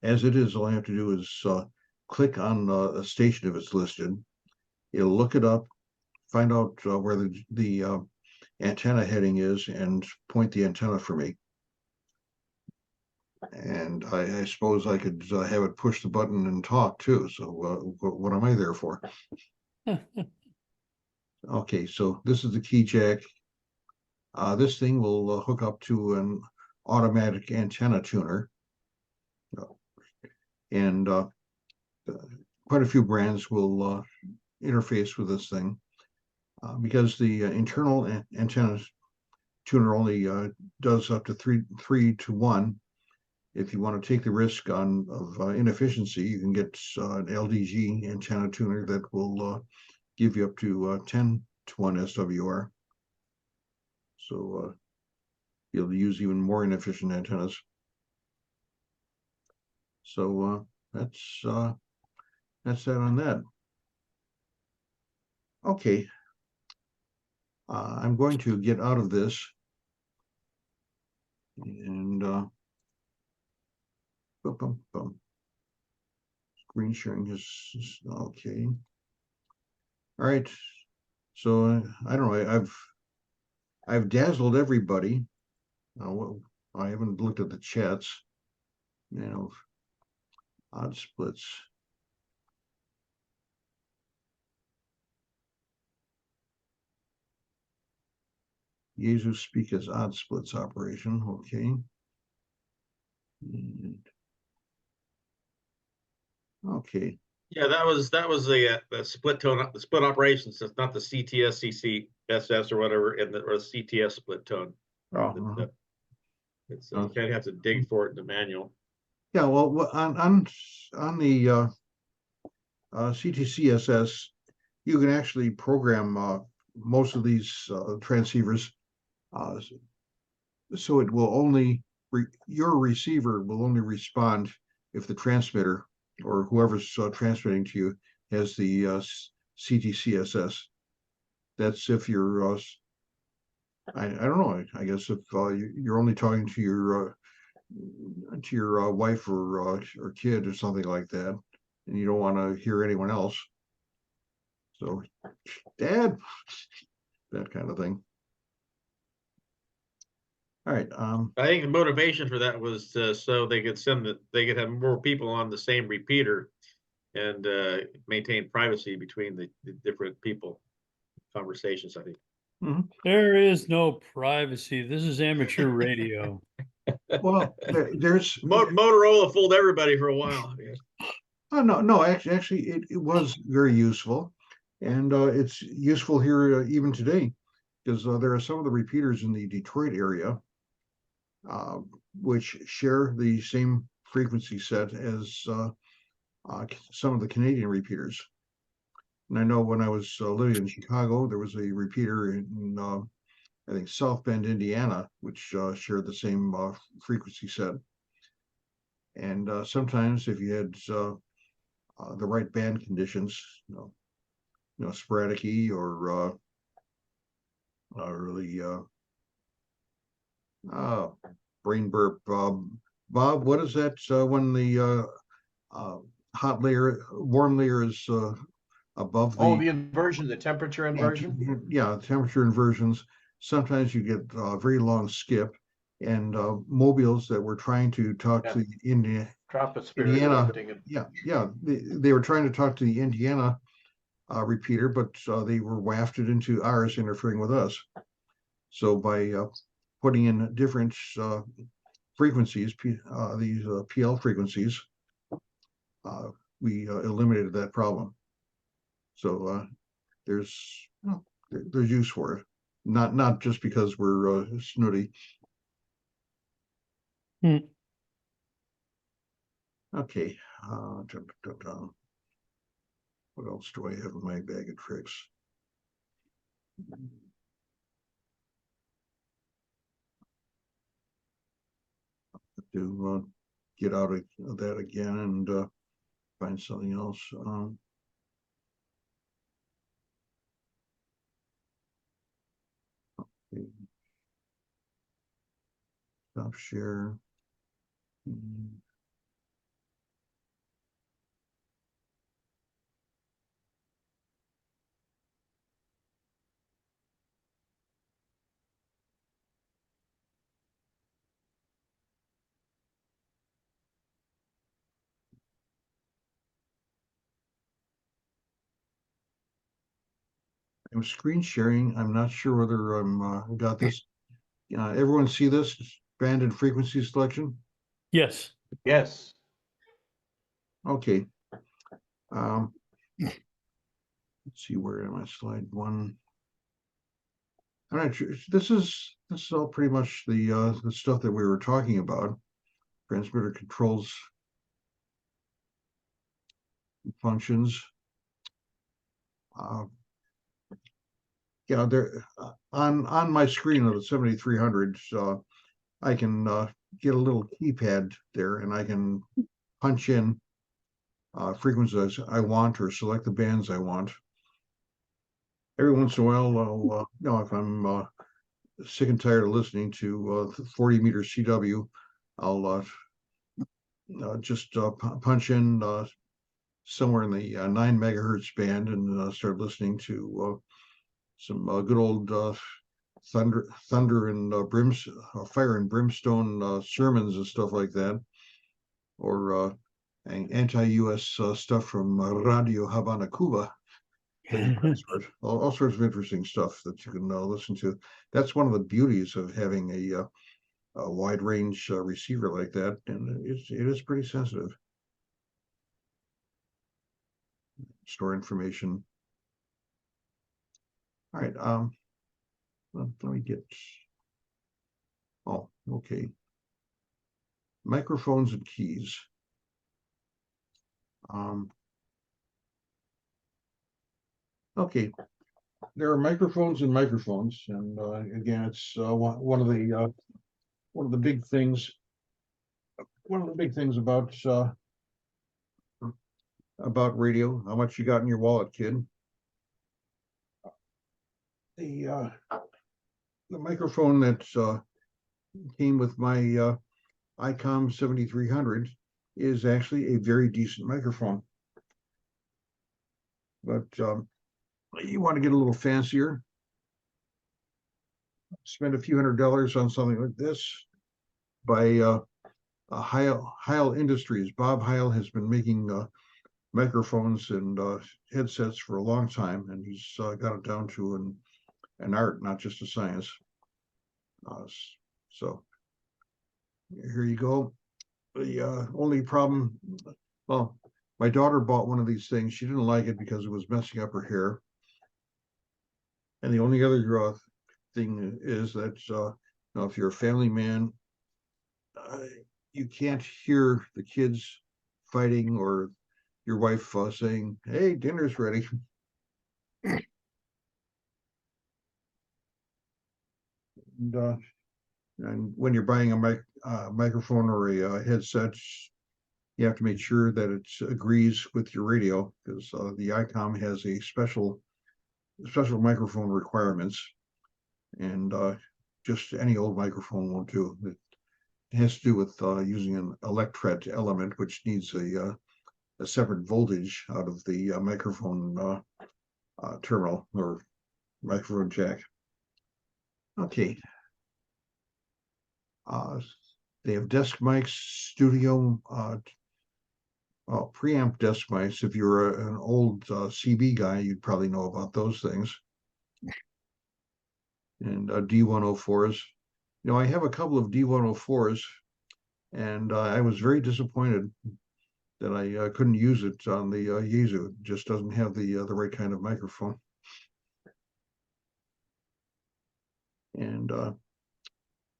As it is, all I have to do is click on a station if it's listed. It'll look it up, find out where the antenna heading is, and point the antenna for me. And I suppose I could have it push the button and talk too. So what am I there for? Okay, so this is the key jack. This thing will hook up to an automatic antenna tuner. And quite a few brands will interface with this thing because the internal antenna tuner only does up to 3 to 1. If you want to take the risk of inefficiency, you can get an LDG antenna tuner that will give you up to 10 to 1 SWR. So you'll use even more inefficient antennas. So that's that on that. Okay. I'm going to get out of this and screen sharing is okay. All right. So I don't know. I've dazzled everybody. I haven't looked at the chats. Odd splits. Jesus speak as odd splits operation. Okay. And- Okay, Yeah, that was the split tone, the split operations. It's not the CTS, CCSS or whatever, or CTS split tone. oh, It's you kind of have to dig for it in the manual. yeah, well, on the CTCSS, you can actually program most of these transceivers, so it will only your receiver will only respond if the transmitter or whoever's transmitting to you has the CTCSS. That's if you're I don't know. I guess if you're only talking to your wife or kid or something like that, and you don't want to hear anyone else. So, Dad, that kind of thing. All right. I think the motivation for that was so they could they could have more people on the same repeater and maintain privacy between the different people conversations, I think. There is no privacy. This is amateur radio. Well, there's Motorola fooled everybody for a while. Yeah. oh, no, actually, it was very useful, and it's useful here even today, because there are some of the repeaters in the Detroit area which share the same frequency set as some of the Canadian repeaters. And I know when I was living in Chicago, there was a repeater in I think South Bend, Indiana, which shared the same frequency set. And sometimes, if you had the right band conditions, sporadic or really brain burp. Bob, what is that when the warm layer is above Oh, the inversion, the temperature inversion. Yeah, temperature inversions. Sometimes you get a very long skip, and mobiles that were trying to talk to Indiana. Yeah, they were trying to talk to the Indiana repeater, but they were wafted into ours, interfering with us. So by putting in different frequencies, these PL frequencies, we eliminated that problem. So there's use for it, not just because we're snooty. Okay. What else do I have in my bag of tricks? To get out of that again and find something else. Okay. Stop share. I'm screen sharing. I'm not sure whether I'm got this. Everyone see this band and frequency selection? Yes. Yes. Okay. Let's see, where am I? Slide one. I'm not sure. This is all pretty much the stuff that we were talking about. Transmitter controls, functions. Yeah, there on my screen of the 7300, I can get a little keypad there, and I can punch in frequencies I want or select the bands I want. Every once in a while, I'll, if I'm sick and tired of listening to 40 meter CW, I'll just punch in somewhere in the 9 megahertz band and start listening to some good old thunder and fire and brimstone sermons and stuff like that, or anti-US stuff from Radio Habana, Cuba. All sorts of interesting stuff that you can listen to. That's one of the beauties of having a wide range receiver like that, and it is pretty sensitive. Store information. All right, let me get, oh, okay. Microphones and keys. Okay, there are microphones and microphones, and again, it's one of the big things. One of the big things about radio. How much you got in your wallet, kid? The microphone that came with my ICOM 7300 is actually a very decent microphone. But you want to get a little fancier, spend a few $100s on something like this by Heil Industries. Bob Heil has been making microphones and headsets for a long time, and he's got it down to an art, not just a science. So here you go. The only problem, well, my daughter bought one of these things. She didn't like it because it was messing up her hair. And the only other thing is that now if you're a family man, you can't hear the kids fighting or your wife saying, "Hey, dinner's ready." And when you're buying a microphone or a headset, you have to make sure that it agrees with your radio, because the ICOM has a special microphone requirements, and just any old microphone won't do. It has to do with using an electret element, which needs a separate voltage out of the microphone terminal or microphone jack. Okay. They have desk mics, studio, preamp desk mics. If you're an old CB guy, you'd probably know about those things. And D104s. You know, I have a couple of D104s, and I was very disappointed that I couldn't use it on the Yaesu. It just doesn't have the right kind of microphone. And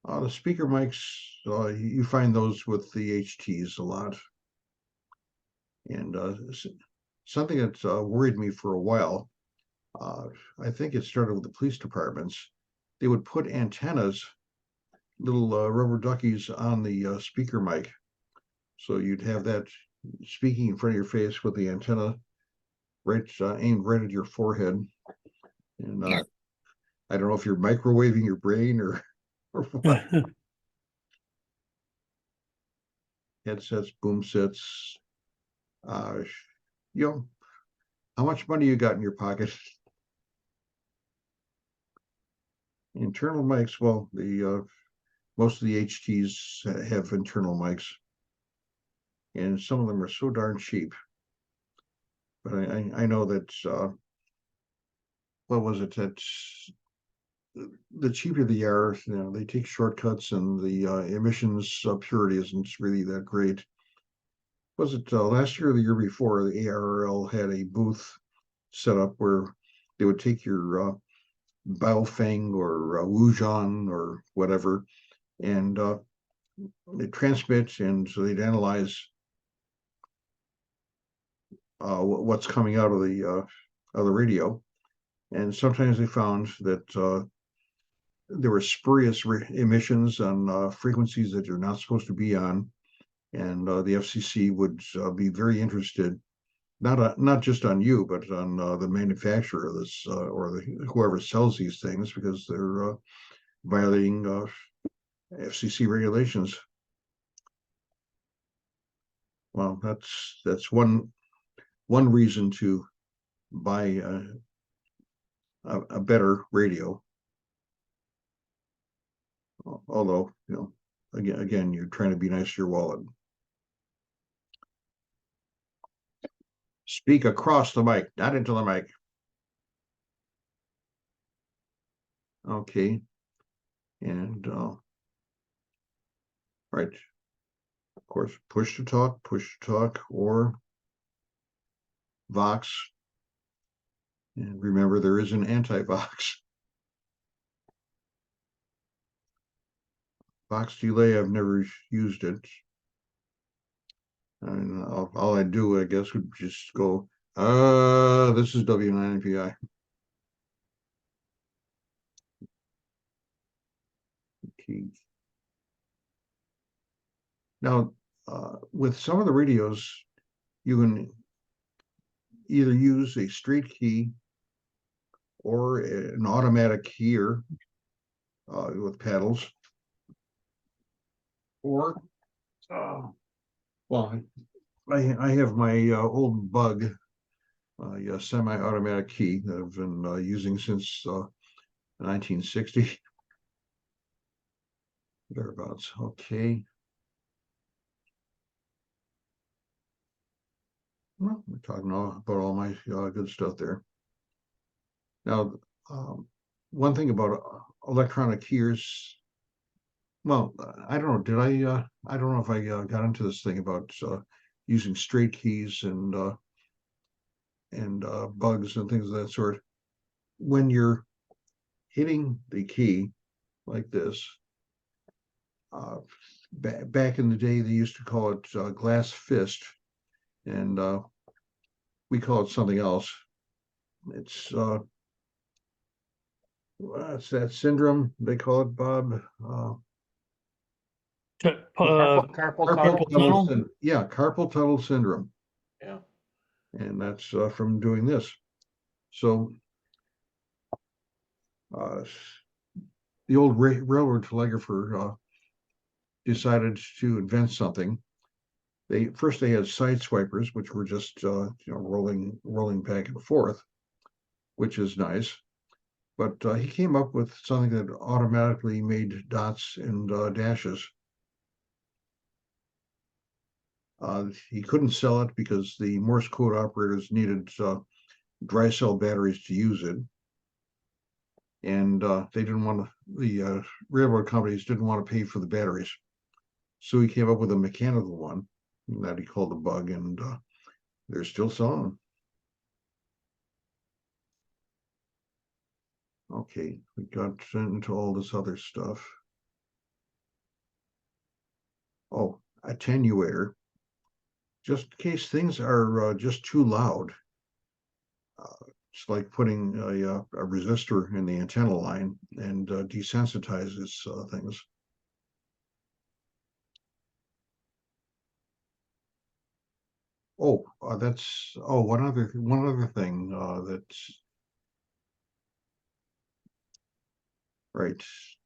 the speaker mics, you find those with the HTs a lot. And something that worried me for a while, I think it started with the police departments. They would put antennas, little rubber duckies on the speaker mic. So you'd have that speaking in front of your face with the antenna right aimed right at your forehead. And I don't know if you're microwaving your brain or what. Headsets, boom sets. You know, how much money you got in your pocket? Internal mics, well, the most of the HTs have internal mics, and some of them are so darn cheap. But I know that what was it, that the cheaper they are, you know, they take shortcuts, and the emissions purity isn't really that great. Was it last year or the year before, the ARRL had a booth set up where they would take your Baofeng or Wujian or whatever, and they transmit, and so they'd analyze what's coming out of the radio, and sometimes they found that there were spurious emissions on frequencies that you're not supposed to be on, and the FCC would be very interested, not just on you, but on the manufacturer of this or whoever sells these things, because they're violating FCC regulations. Well, that's one reason to buy a better radio. Although, you know, again, you're trying to be nice to your wallet. Speak across the mic, not into the mic. Okay. And Right. Of course, push to talk, or Vox. And remember, there is an anti-Vox. Vox delay, I've never used it. And all I do, I guess, would just go, this is W9NPI. Okay. Now, with some of the radios, you can either use a straight key or an automatic keyer with paddles, or well, I have my old Bug, semi-automatic key that I've been using since 1960 thereabouts. Okay. Well, we're talking about all my good stuff there. Now, one thing about electronic keyers, well, I don't know, did I don't know if I got into this thing about using straight keys and bugs and things of that sort. When you're hitting the key like this, back in the day, they used to call it glass fist, and we call it something else. It's that syndrome they call it, Bob. Carpal tunnel. tunnel? Yeah, carpal tunnel syndrome. Yeah. And that's from doing this. So the old railroad telegrapher decided to invent something. First they had side swipers, which were just rolling back and forth, which is nice. But he came up with something that automatically made dots and dashes. He couldn't sell it because the Morse code operators needed dry cell batteries to use it. And they didn't want to, the railroad companies didn't want to pay for the batteries. So he came up with a mechanical one that he called the Bug, and they're still selling them. Okay, we got into all this other stuff. Oh, attenuator. Just in case things are just too loud. It's like putting a resistor in the antenna line and desensitizes things. Oh, one other thing that's right.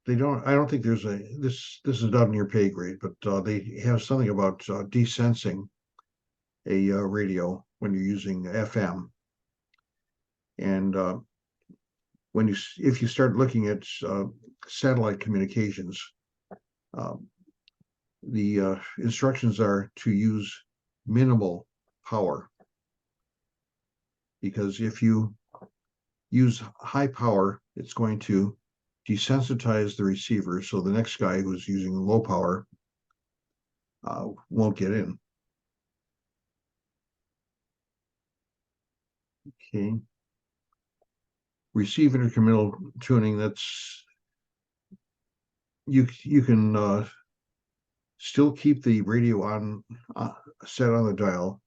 I don't think there's this is not in your pay grade, but they have something about desensing a radio when you're using FM. And if you start looking at satellite communications, the instructions are to use minimal power, because if you use high power, it's going to desensitize the receiver, so the next guy who's using low power won't get in. Okay. Receive intercommittal tuning, that's you can still keep the radio on set on the dial,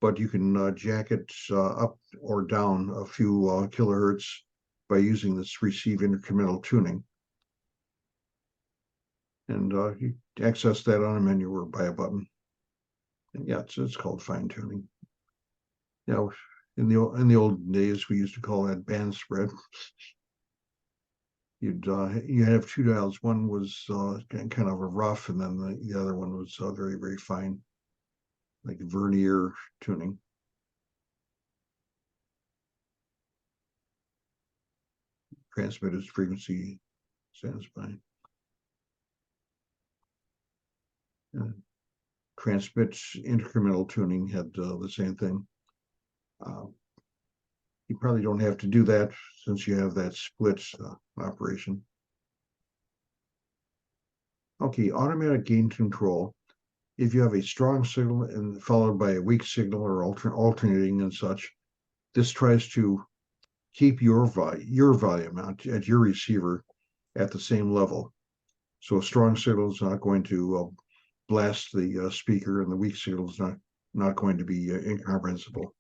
but you can jack it up or down a few kilohertz by using this receive intercommittal tuning. And you access that on a menu or by a button. And yeah, it's called fine tuning. Now, in the old days, we used to call that band spread. You have two dials. One was kind of a rough, and then the other one was very, very fine, like vernier tuning. Transmitted frequency standby. Transmit incremental tuning had the same thing. You probably don't have to do that since you have that split operation. Okay, automatic gain control. If you have a strong signal and followed by a weak signal or alternating and such, this tries to keep your volume at your receiver at the same level. So a strong signal is not going to blast the speaker, and the weak signal is not going to be incomprehensible.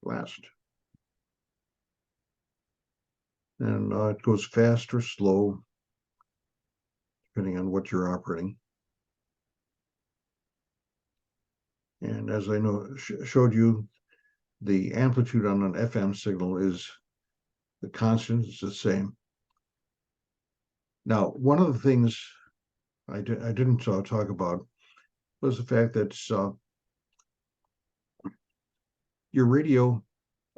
Last. And it goes fast or slow, depending on what you're operating. And as I showed you, the amplitude on an FM signal is the constant, it's the same. Now, one of the things I didn't talk about was the fact that your radio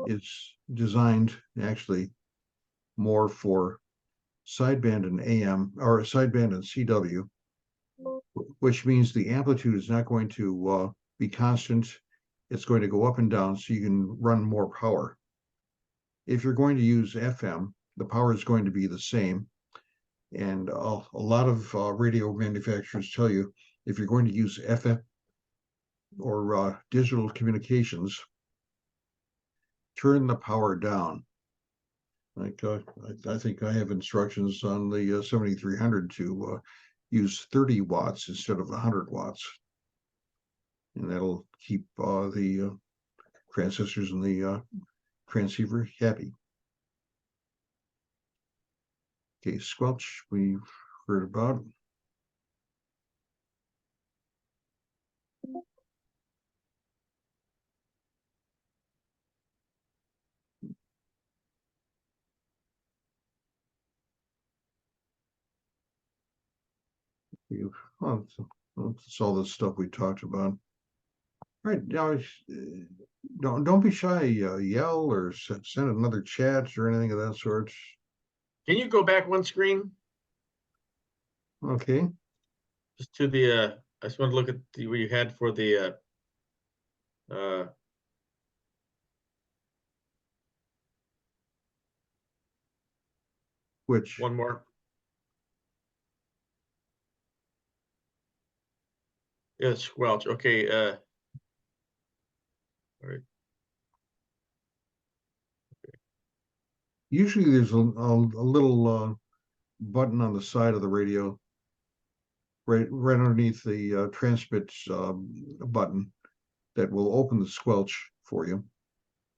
is designed actually more for sideband and AM, or sideband and CW, which means the amplitude is not going to be constant. It's going to go up and down so you can run more power. If you're going to use FM, the power is going to be the same. And a lot of radio manufacturers tell you, if you're going to use FM or digital communications, turn the power down. Like I think I have instructions on the 7300 to use 30 watts instead of 100 watts. And that'll keep the transistors and the transceiver happy. Okay, squelch we've heard about. Well, that's all the stuff we talked about. All right, now don't be shy. Yell or send another chat or anything of that sort. Can you go back one screen Okay. just to the? I just want to look at what you had for the. Which One more. Yeah, squelch. Okay. All right. usually there's a little button on the side of the radio, right underneath the transmit button, that will open the squelch for you.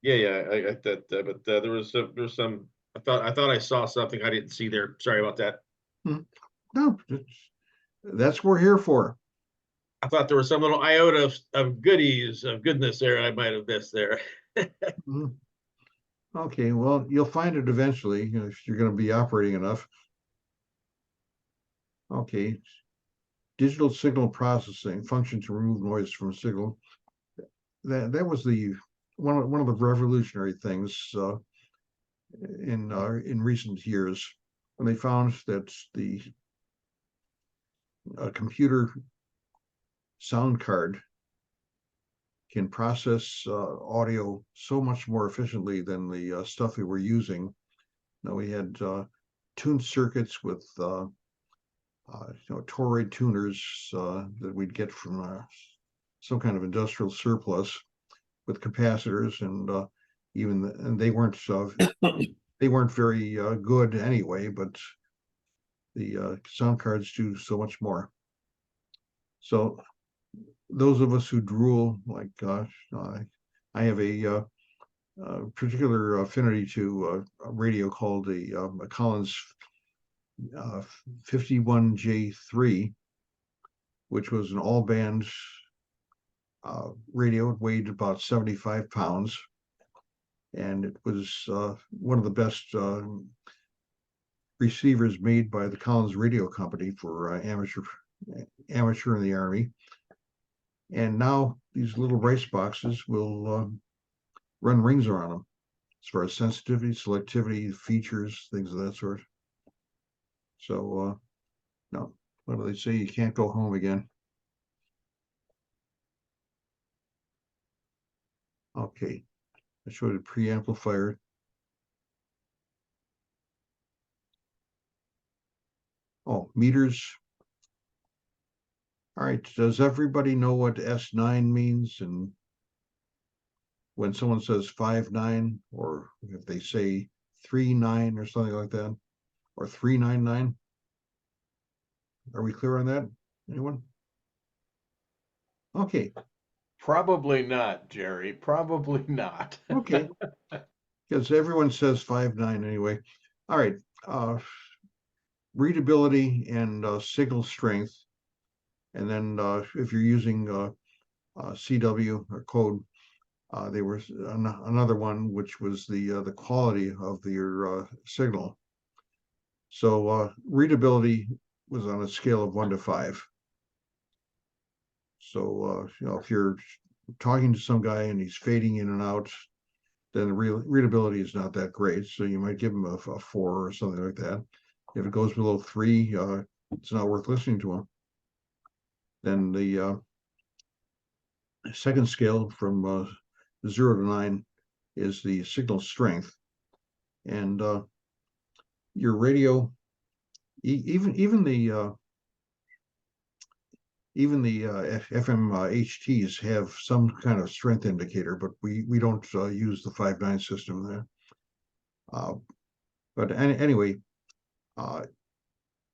Yeah, I got that. But there was some. I thought I saw something I didn't see there. Sorry about that. No, that's what we're here for. I thought there was some little iota of goodies of goodness there I might have missed there. Mhm. Okay, well, you'll find it eventually, if you're going to be operating enough. Okay, digital signal processing function to remove noise from a signal. That was the one of the revolutionary things in recent years, when they found that the computer sound card can process audio so much more efficiently than the stuff we were using. Now we had tuned circuits with toroid tuners that we'd get from some kind of industrial surplus, with capacitors, and and they weren't very good anyway, but the sound cards do so much more. So those of us who drool, like I have a particular affinity to a radio called the Collins 51J3, which was an all-band radio. It weighed about 75 pounds, and it was one of the best receivers made by the Collins Radio Company for amateur in the Army. And now these little rice boxes will run rings around them as far as sensitivity, selectivity, features, things of that sort. So, no, what do they say? You can't go home again. Okay, I showed a preamplifier. Oh, meters. All right, does everybody know what S9 means? And when someone says 5.9, or if they say 3.9 or something like that, or 3.99? Are we clear on that? Anyone? Okay, Probably not, Jerry. Probably not. okay. Because everyone says 5.9 anyway. All right, readability and signal strength. And then if you're using CW or code, there was another one, which was the quality of your signal. So readability was on a scale of 1 to 5. So if you're talking to some guy and he's fading in and out, then the readability is not that great. So you might give him a 4 or something like that. If it goes below 3, it's not worth listening to him. Then the second scale from 0 to 9 is the signal strength. And your radio, even the FM HTs have some kind of strength indicator, but we don't use the 5.9 system there. But anyway,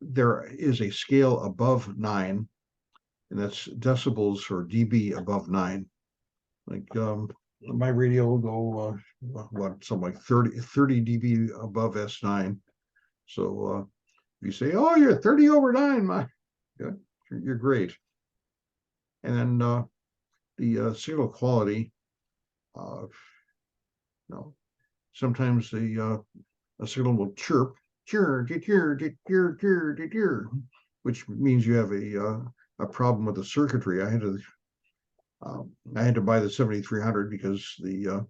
there is a scale above 9, and that's decibels or dB above 9. Like my radio will go something like 30 dB above S9. So if you say, "Oh, you're 30 over 9," you're great. And then the signal quality. No, sometimes a signal will chirp, which means you have a problem with the circuitry. I had to buy the 7300 because the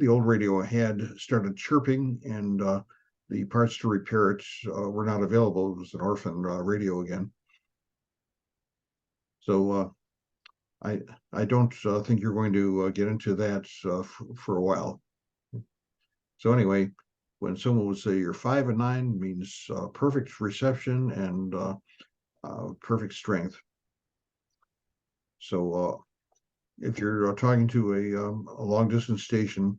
old radio I had started chirping, and the parts to repair it were not available. It was an orphan radio again. So I don't think you're going to get into that for a while. So anyway, when someone would say you're 5 and 9, means perfect reception and perfect strength. So if you're talking to a long distance station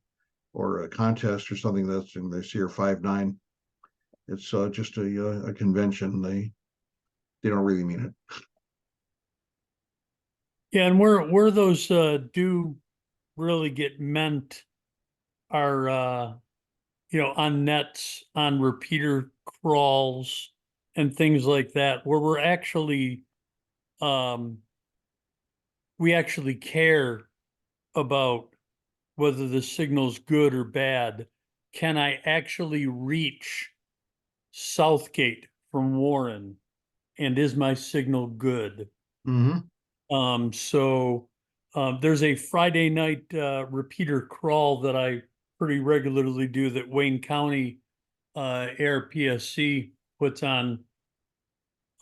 or a contest or something that's and they see you're 5.9, it's just a convention. They don't really mean it. Yeah, and where those do really get meant are on nets, on repeater crawls and things like that, where we actually care about whether the signal's good or bad. Can I actually reach Southgate from Warren? And is my signal good? Mm-hmm. So there's a Friday night repeater crawl that I pretty regularly do that Wayne County Air PSC puts on.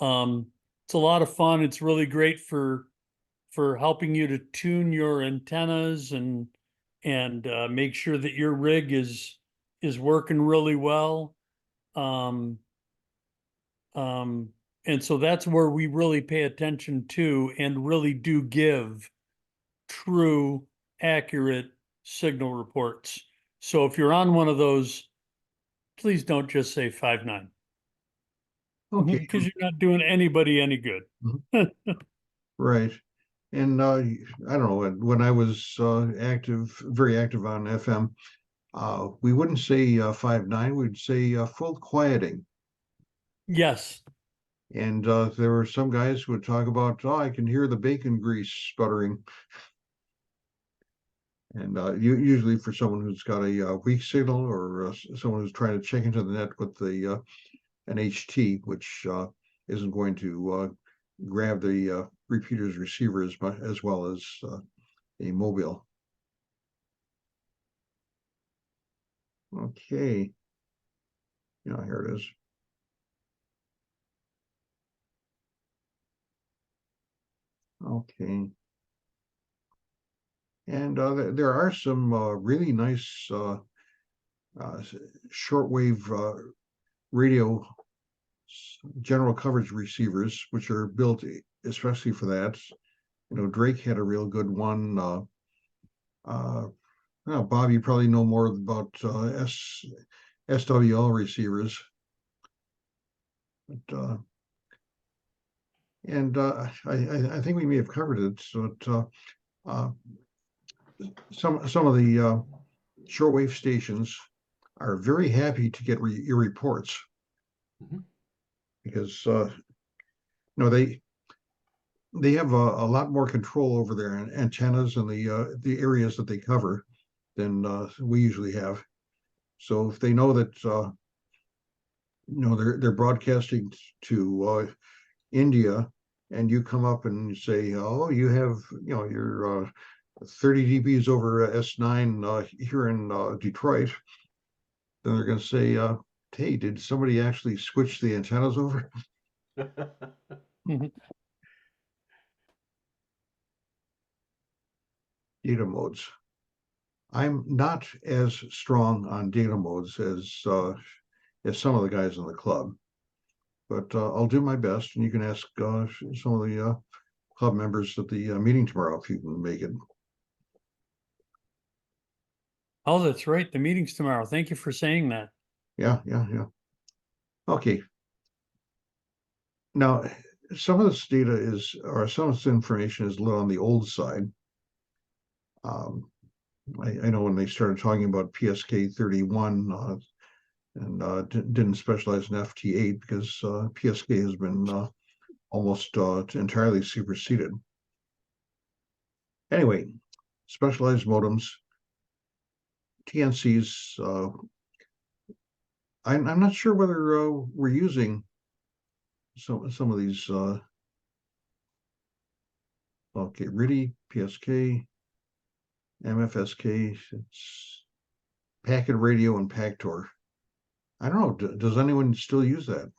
It's a lot of fun. It's really great for helping you to tune your antennas and make sure that your rig is working really well. And so that's where we really pay attention to and really do give true, accurate signal reports. So if you're on one of those, please don't just say 5.9. Okay. Because you're not doing anybody any good. Right. And I don't know, when I was very active on FM, we wouldn't say 5.9, we'd say full quieting. Yes. And there were some guys who would talk about, I can hear the bacon grease sputtering. And usually for someone who's got a weak signal or someone who's trying to check into the net with an HT, which isn't going to grab the repeater's receiver as well as a mobile. Okay. Yeah, here it is. Okay. And there are some really nice shortwave radio general coverage receivers, which are built especially for that. You know, Drake had a real good one. Bob, you probably know more about SWL receivers. But, I think we may have covered it. So some of the shortwave stations are very happy to get your reports because they have a lot more control over their antennas and the areas that they cover than we usually have. So if they know that they're broadcasting to India, and you come up and say, oh, you have your 30 dBs over S9 here in Detroit, then they're going to say, hey, did somebody actually switch the antennas over? Data modes. I'm not as strong on data modes as some of the guys in the club, but I'll do my best, and you can ask some of the club members at the meeting tomorrow if you can make it. Oh, that's right. The meeting's tomorrow. Thank you for saying that. Yeah. Okay. Now, some of this data some of this information is a little on the old side. I know when they started talking about PSK 31 and didn't specialize in FT8 because PSK has been almost entirely superseded. Anyway, specialized modems, TNCs. I'm not sure whether we're using some of these. Okay, RIDI, PSK, MFSK, it's Packet Radio and Pactor. I don't know. Does anyone still use that?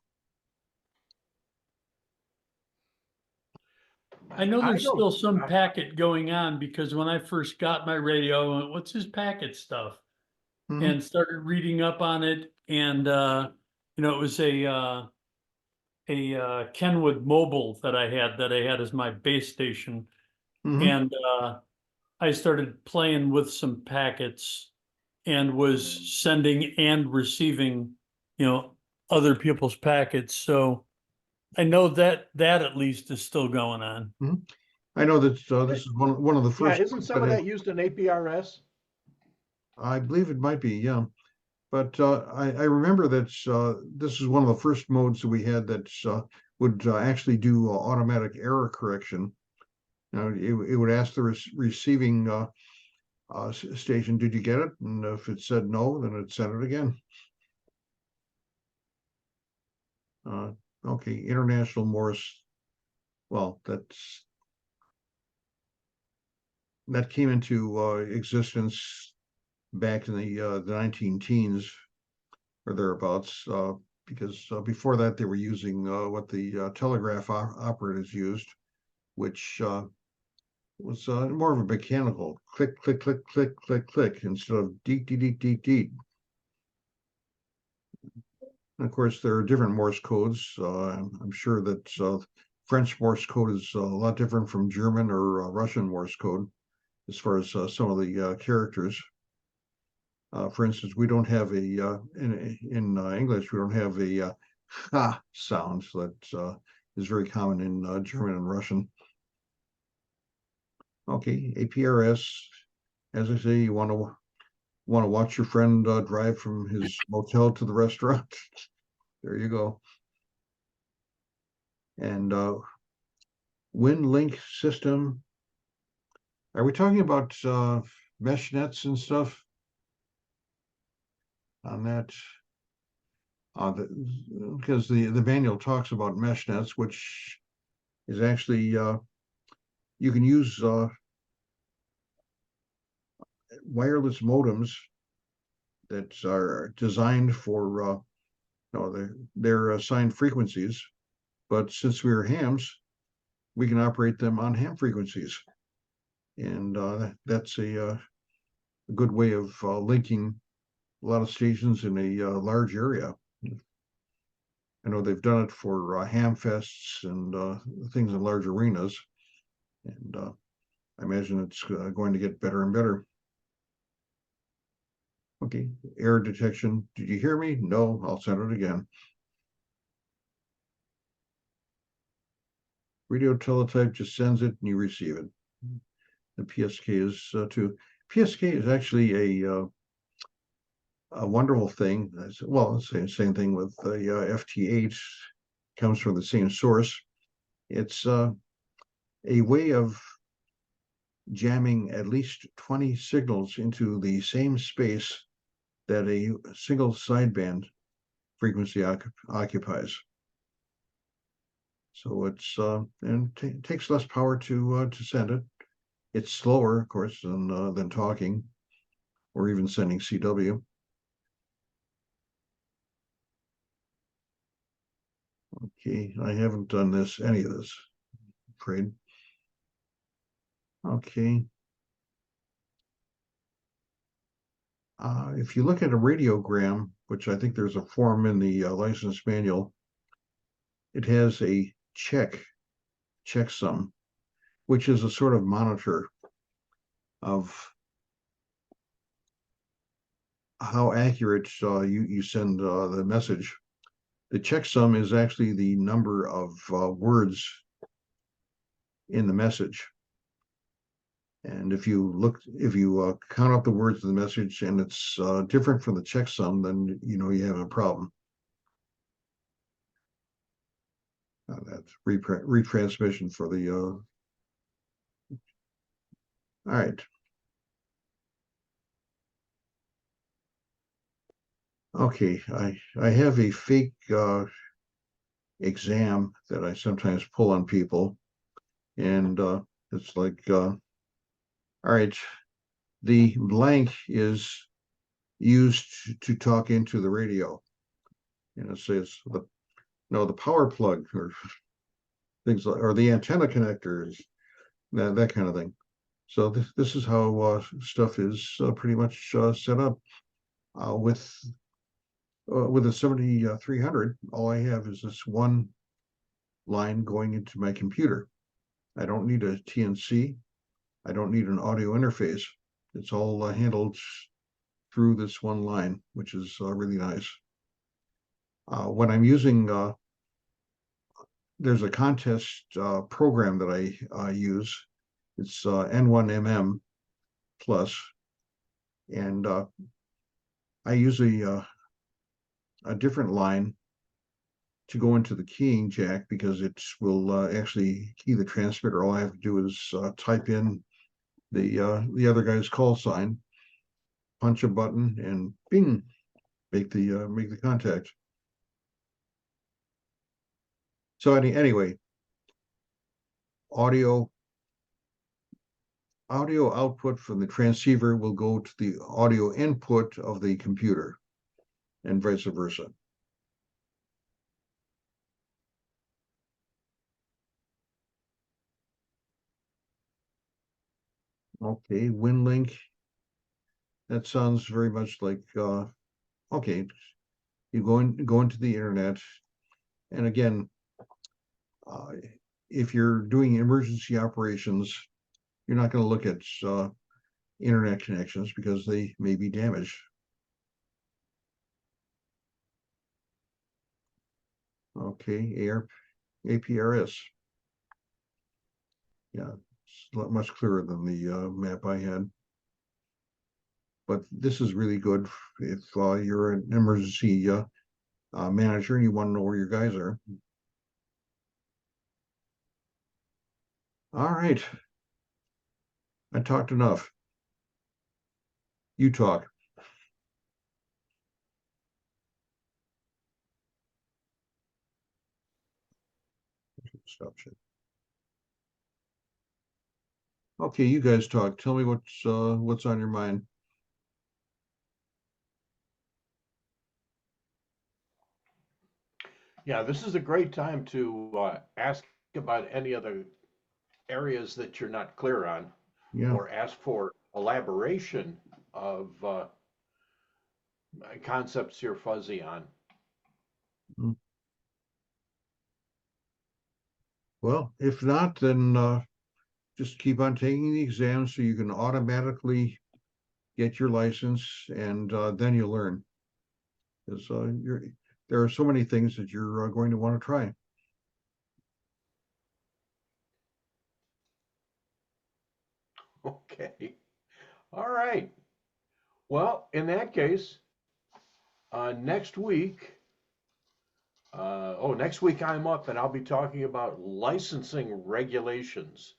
I know there's don't- still some packet going on because when I first got my radio, I went, what's his packet stuff? Mhm. And started reading up on it. And, it was a Kenwood Mobile that I had as my base station. Mhm. And I started playing with some packets and was sending and receiving, other people's packets. So I know that at least is still going on. I know that this is one of the Yeah, first. isn't some of that used in APRS? I believe it might be, yeah. But I remember that this is one of the first modes that we had that would actually do automatic error correction. Now, it would ask the receiving station, did you get it? And if it said no, then it sent it again. Okay, International Morse. Well, that came into existence back in the 19 teens or thereabouts, because before that they were using what the telegraph operators used, which was more of a mechanical click, click, click, click, click, click, instead of deet, deet, deet, deet, deet. And of course, there are different Morse codes. I'm sure that French Morse code is a lot different from German or Russian Morse code as far as some of the characters. For instance, we don't have in English, we don't have a ha sound that is very common in German and Russian. Okay, APRS. As I say, you want to watch your friend drive from his motel to the restaurant. There you go. And WinLink system. Are we talking about mesh nets and stuff on that? Because the manual talks about mesh nets, which is actually you can use wireless modems that are designed for their assigned frequencies, but since we're hams, we can operate them on ham frequencies, and that's a good way of linking a lot of stations in a large area. I know they've done it for ham fests and things in large arenas. And I imagine it's going to get better and better. Okay, error detection. Did you hear me? No, I'll send it again. Radio teletype just sends it and you receive it. The PSK is too. PSK is actually a wonderful thing. Well, same thing with the FT8, comes from the same source. It's a way of jamming at least 20 signals into the same space that a single sideband frequency occupies. So it's and takes less power to send it. It's slower, of course, than talking or even sending CW. Okay, I haven't done any of this, I'm afraid. Okay. If you look at a radiogram, which I think there's a form in the license manual, it has a checksum, which is a sort of monitor of how accurate you send the message. The checksum is actually the number of words in the message. And if you count up the words of the message and it's different from the checksum, then you know you have a problem. That's retransmission for the. All right. Okay, I have a fake exam that I sometimes pull on people, and it's like, all right, the blank is used to talk into the radio. You know, it says the power plug or things like, or the antenna connectors, that kind of thing. So this is how stuff is pretty much set up with a 7300. All I have is this one line going into my computer. I don't need a TNC. I don't need an audio interface. It's all handled through this one line, which is really nice. When I'm using, there's a contest program that I use. It's N1MM Plus, and I use a different line to go into the keying jack because it will actually key the transmitter. All I have to do is type in the other guy's call sign, punch a button, and bing, make the contact. So anyway, audio output from the transceiver will go to the audio input of the computer, and vice versa. Okay, WinLink. That sounds very much like okay. You go into the internet, and again, if you're doing emergency operations, you're not going to look at internet connections because they may be damaged. Okay, APRS. Yeah, it's much clearer than the map I had. But this is really good if you're an emergency manager and you want to know where your guys are. All right. I talked enough. You talk. Stop shit. Okay, you guys talk. Tell me what's on your mind. Yeah, this is a great time to ask about any other areas that you're not clear on, Yeah. or ask for elaboration of concepts you're fuzzy on. Well, if not, then just keep on taking the exam so you can automatically get your license, and then you learn. Because there are so many things that you're going to want to try. Okay. All right. Well, in that case, next week, next week I'm up and I'll be talking about licensing regulations.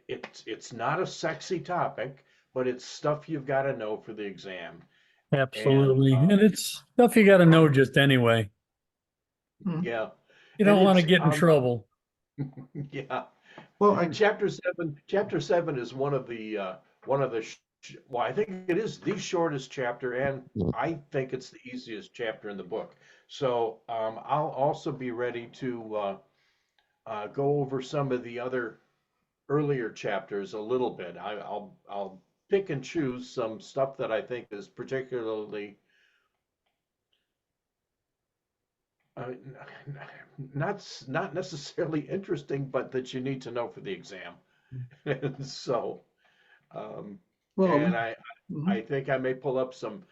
It's not a sexy topic, but it's stuff you've got to know for the exam. Absolutely. And And it's stuff you got to know just anyway. yeah, You and don't want to it's get in trouble. yeah. Well, Chapter seven is one of the well, I think it is the shortest chapter, and I think it's the easiest chapter in the book. So I'll also be ready to go over some of the other earlier chapters a little bit. I'll pick and choose some stuff that I think is particularly uh, not necessarily interesting, but that you need to know for the exam. And so, um, well, and mhm. I think I may pull up some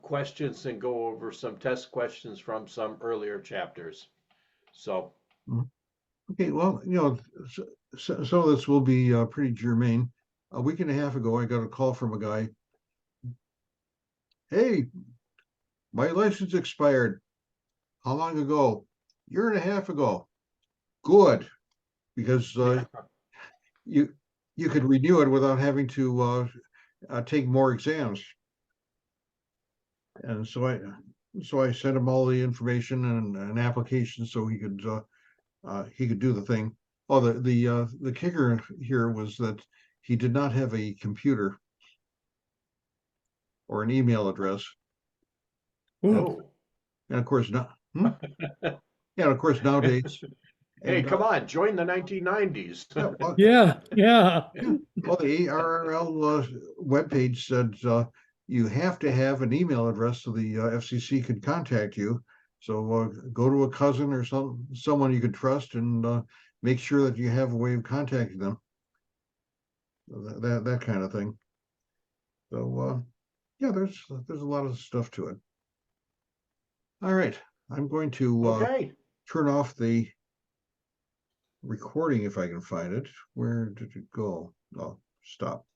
questions and go over some test questions from some earlier chapters. So, Okay, well, so this will be pretty germane. A week and a half ago, I got a call from a guy. Hey, my license expired. How long ago? Year and a half ago. Good, because yeah, you you could renew it without having to take more exams. And so I sent him all the information and an application so he could do the thing. Oh, the kicker here was that he did not have a computer or an email address, and, Ooh. oh, and of course not. Yeah, of course nowadays, hey, and come on, join the 1990s. yeah, Yeah. Yeah. yeah, well, the ARRL webpage said you have to have an email address so the FCC could contact you. So go to a cousin or someone you could trust and make sure that you have a way of contacting them. That kind of thing. So yeah, there's a lot of stuff to it. All right, I'm going to Okay. turn off the recording if I can find it. Where did it go? Oh, stop.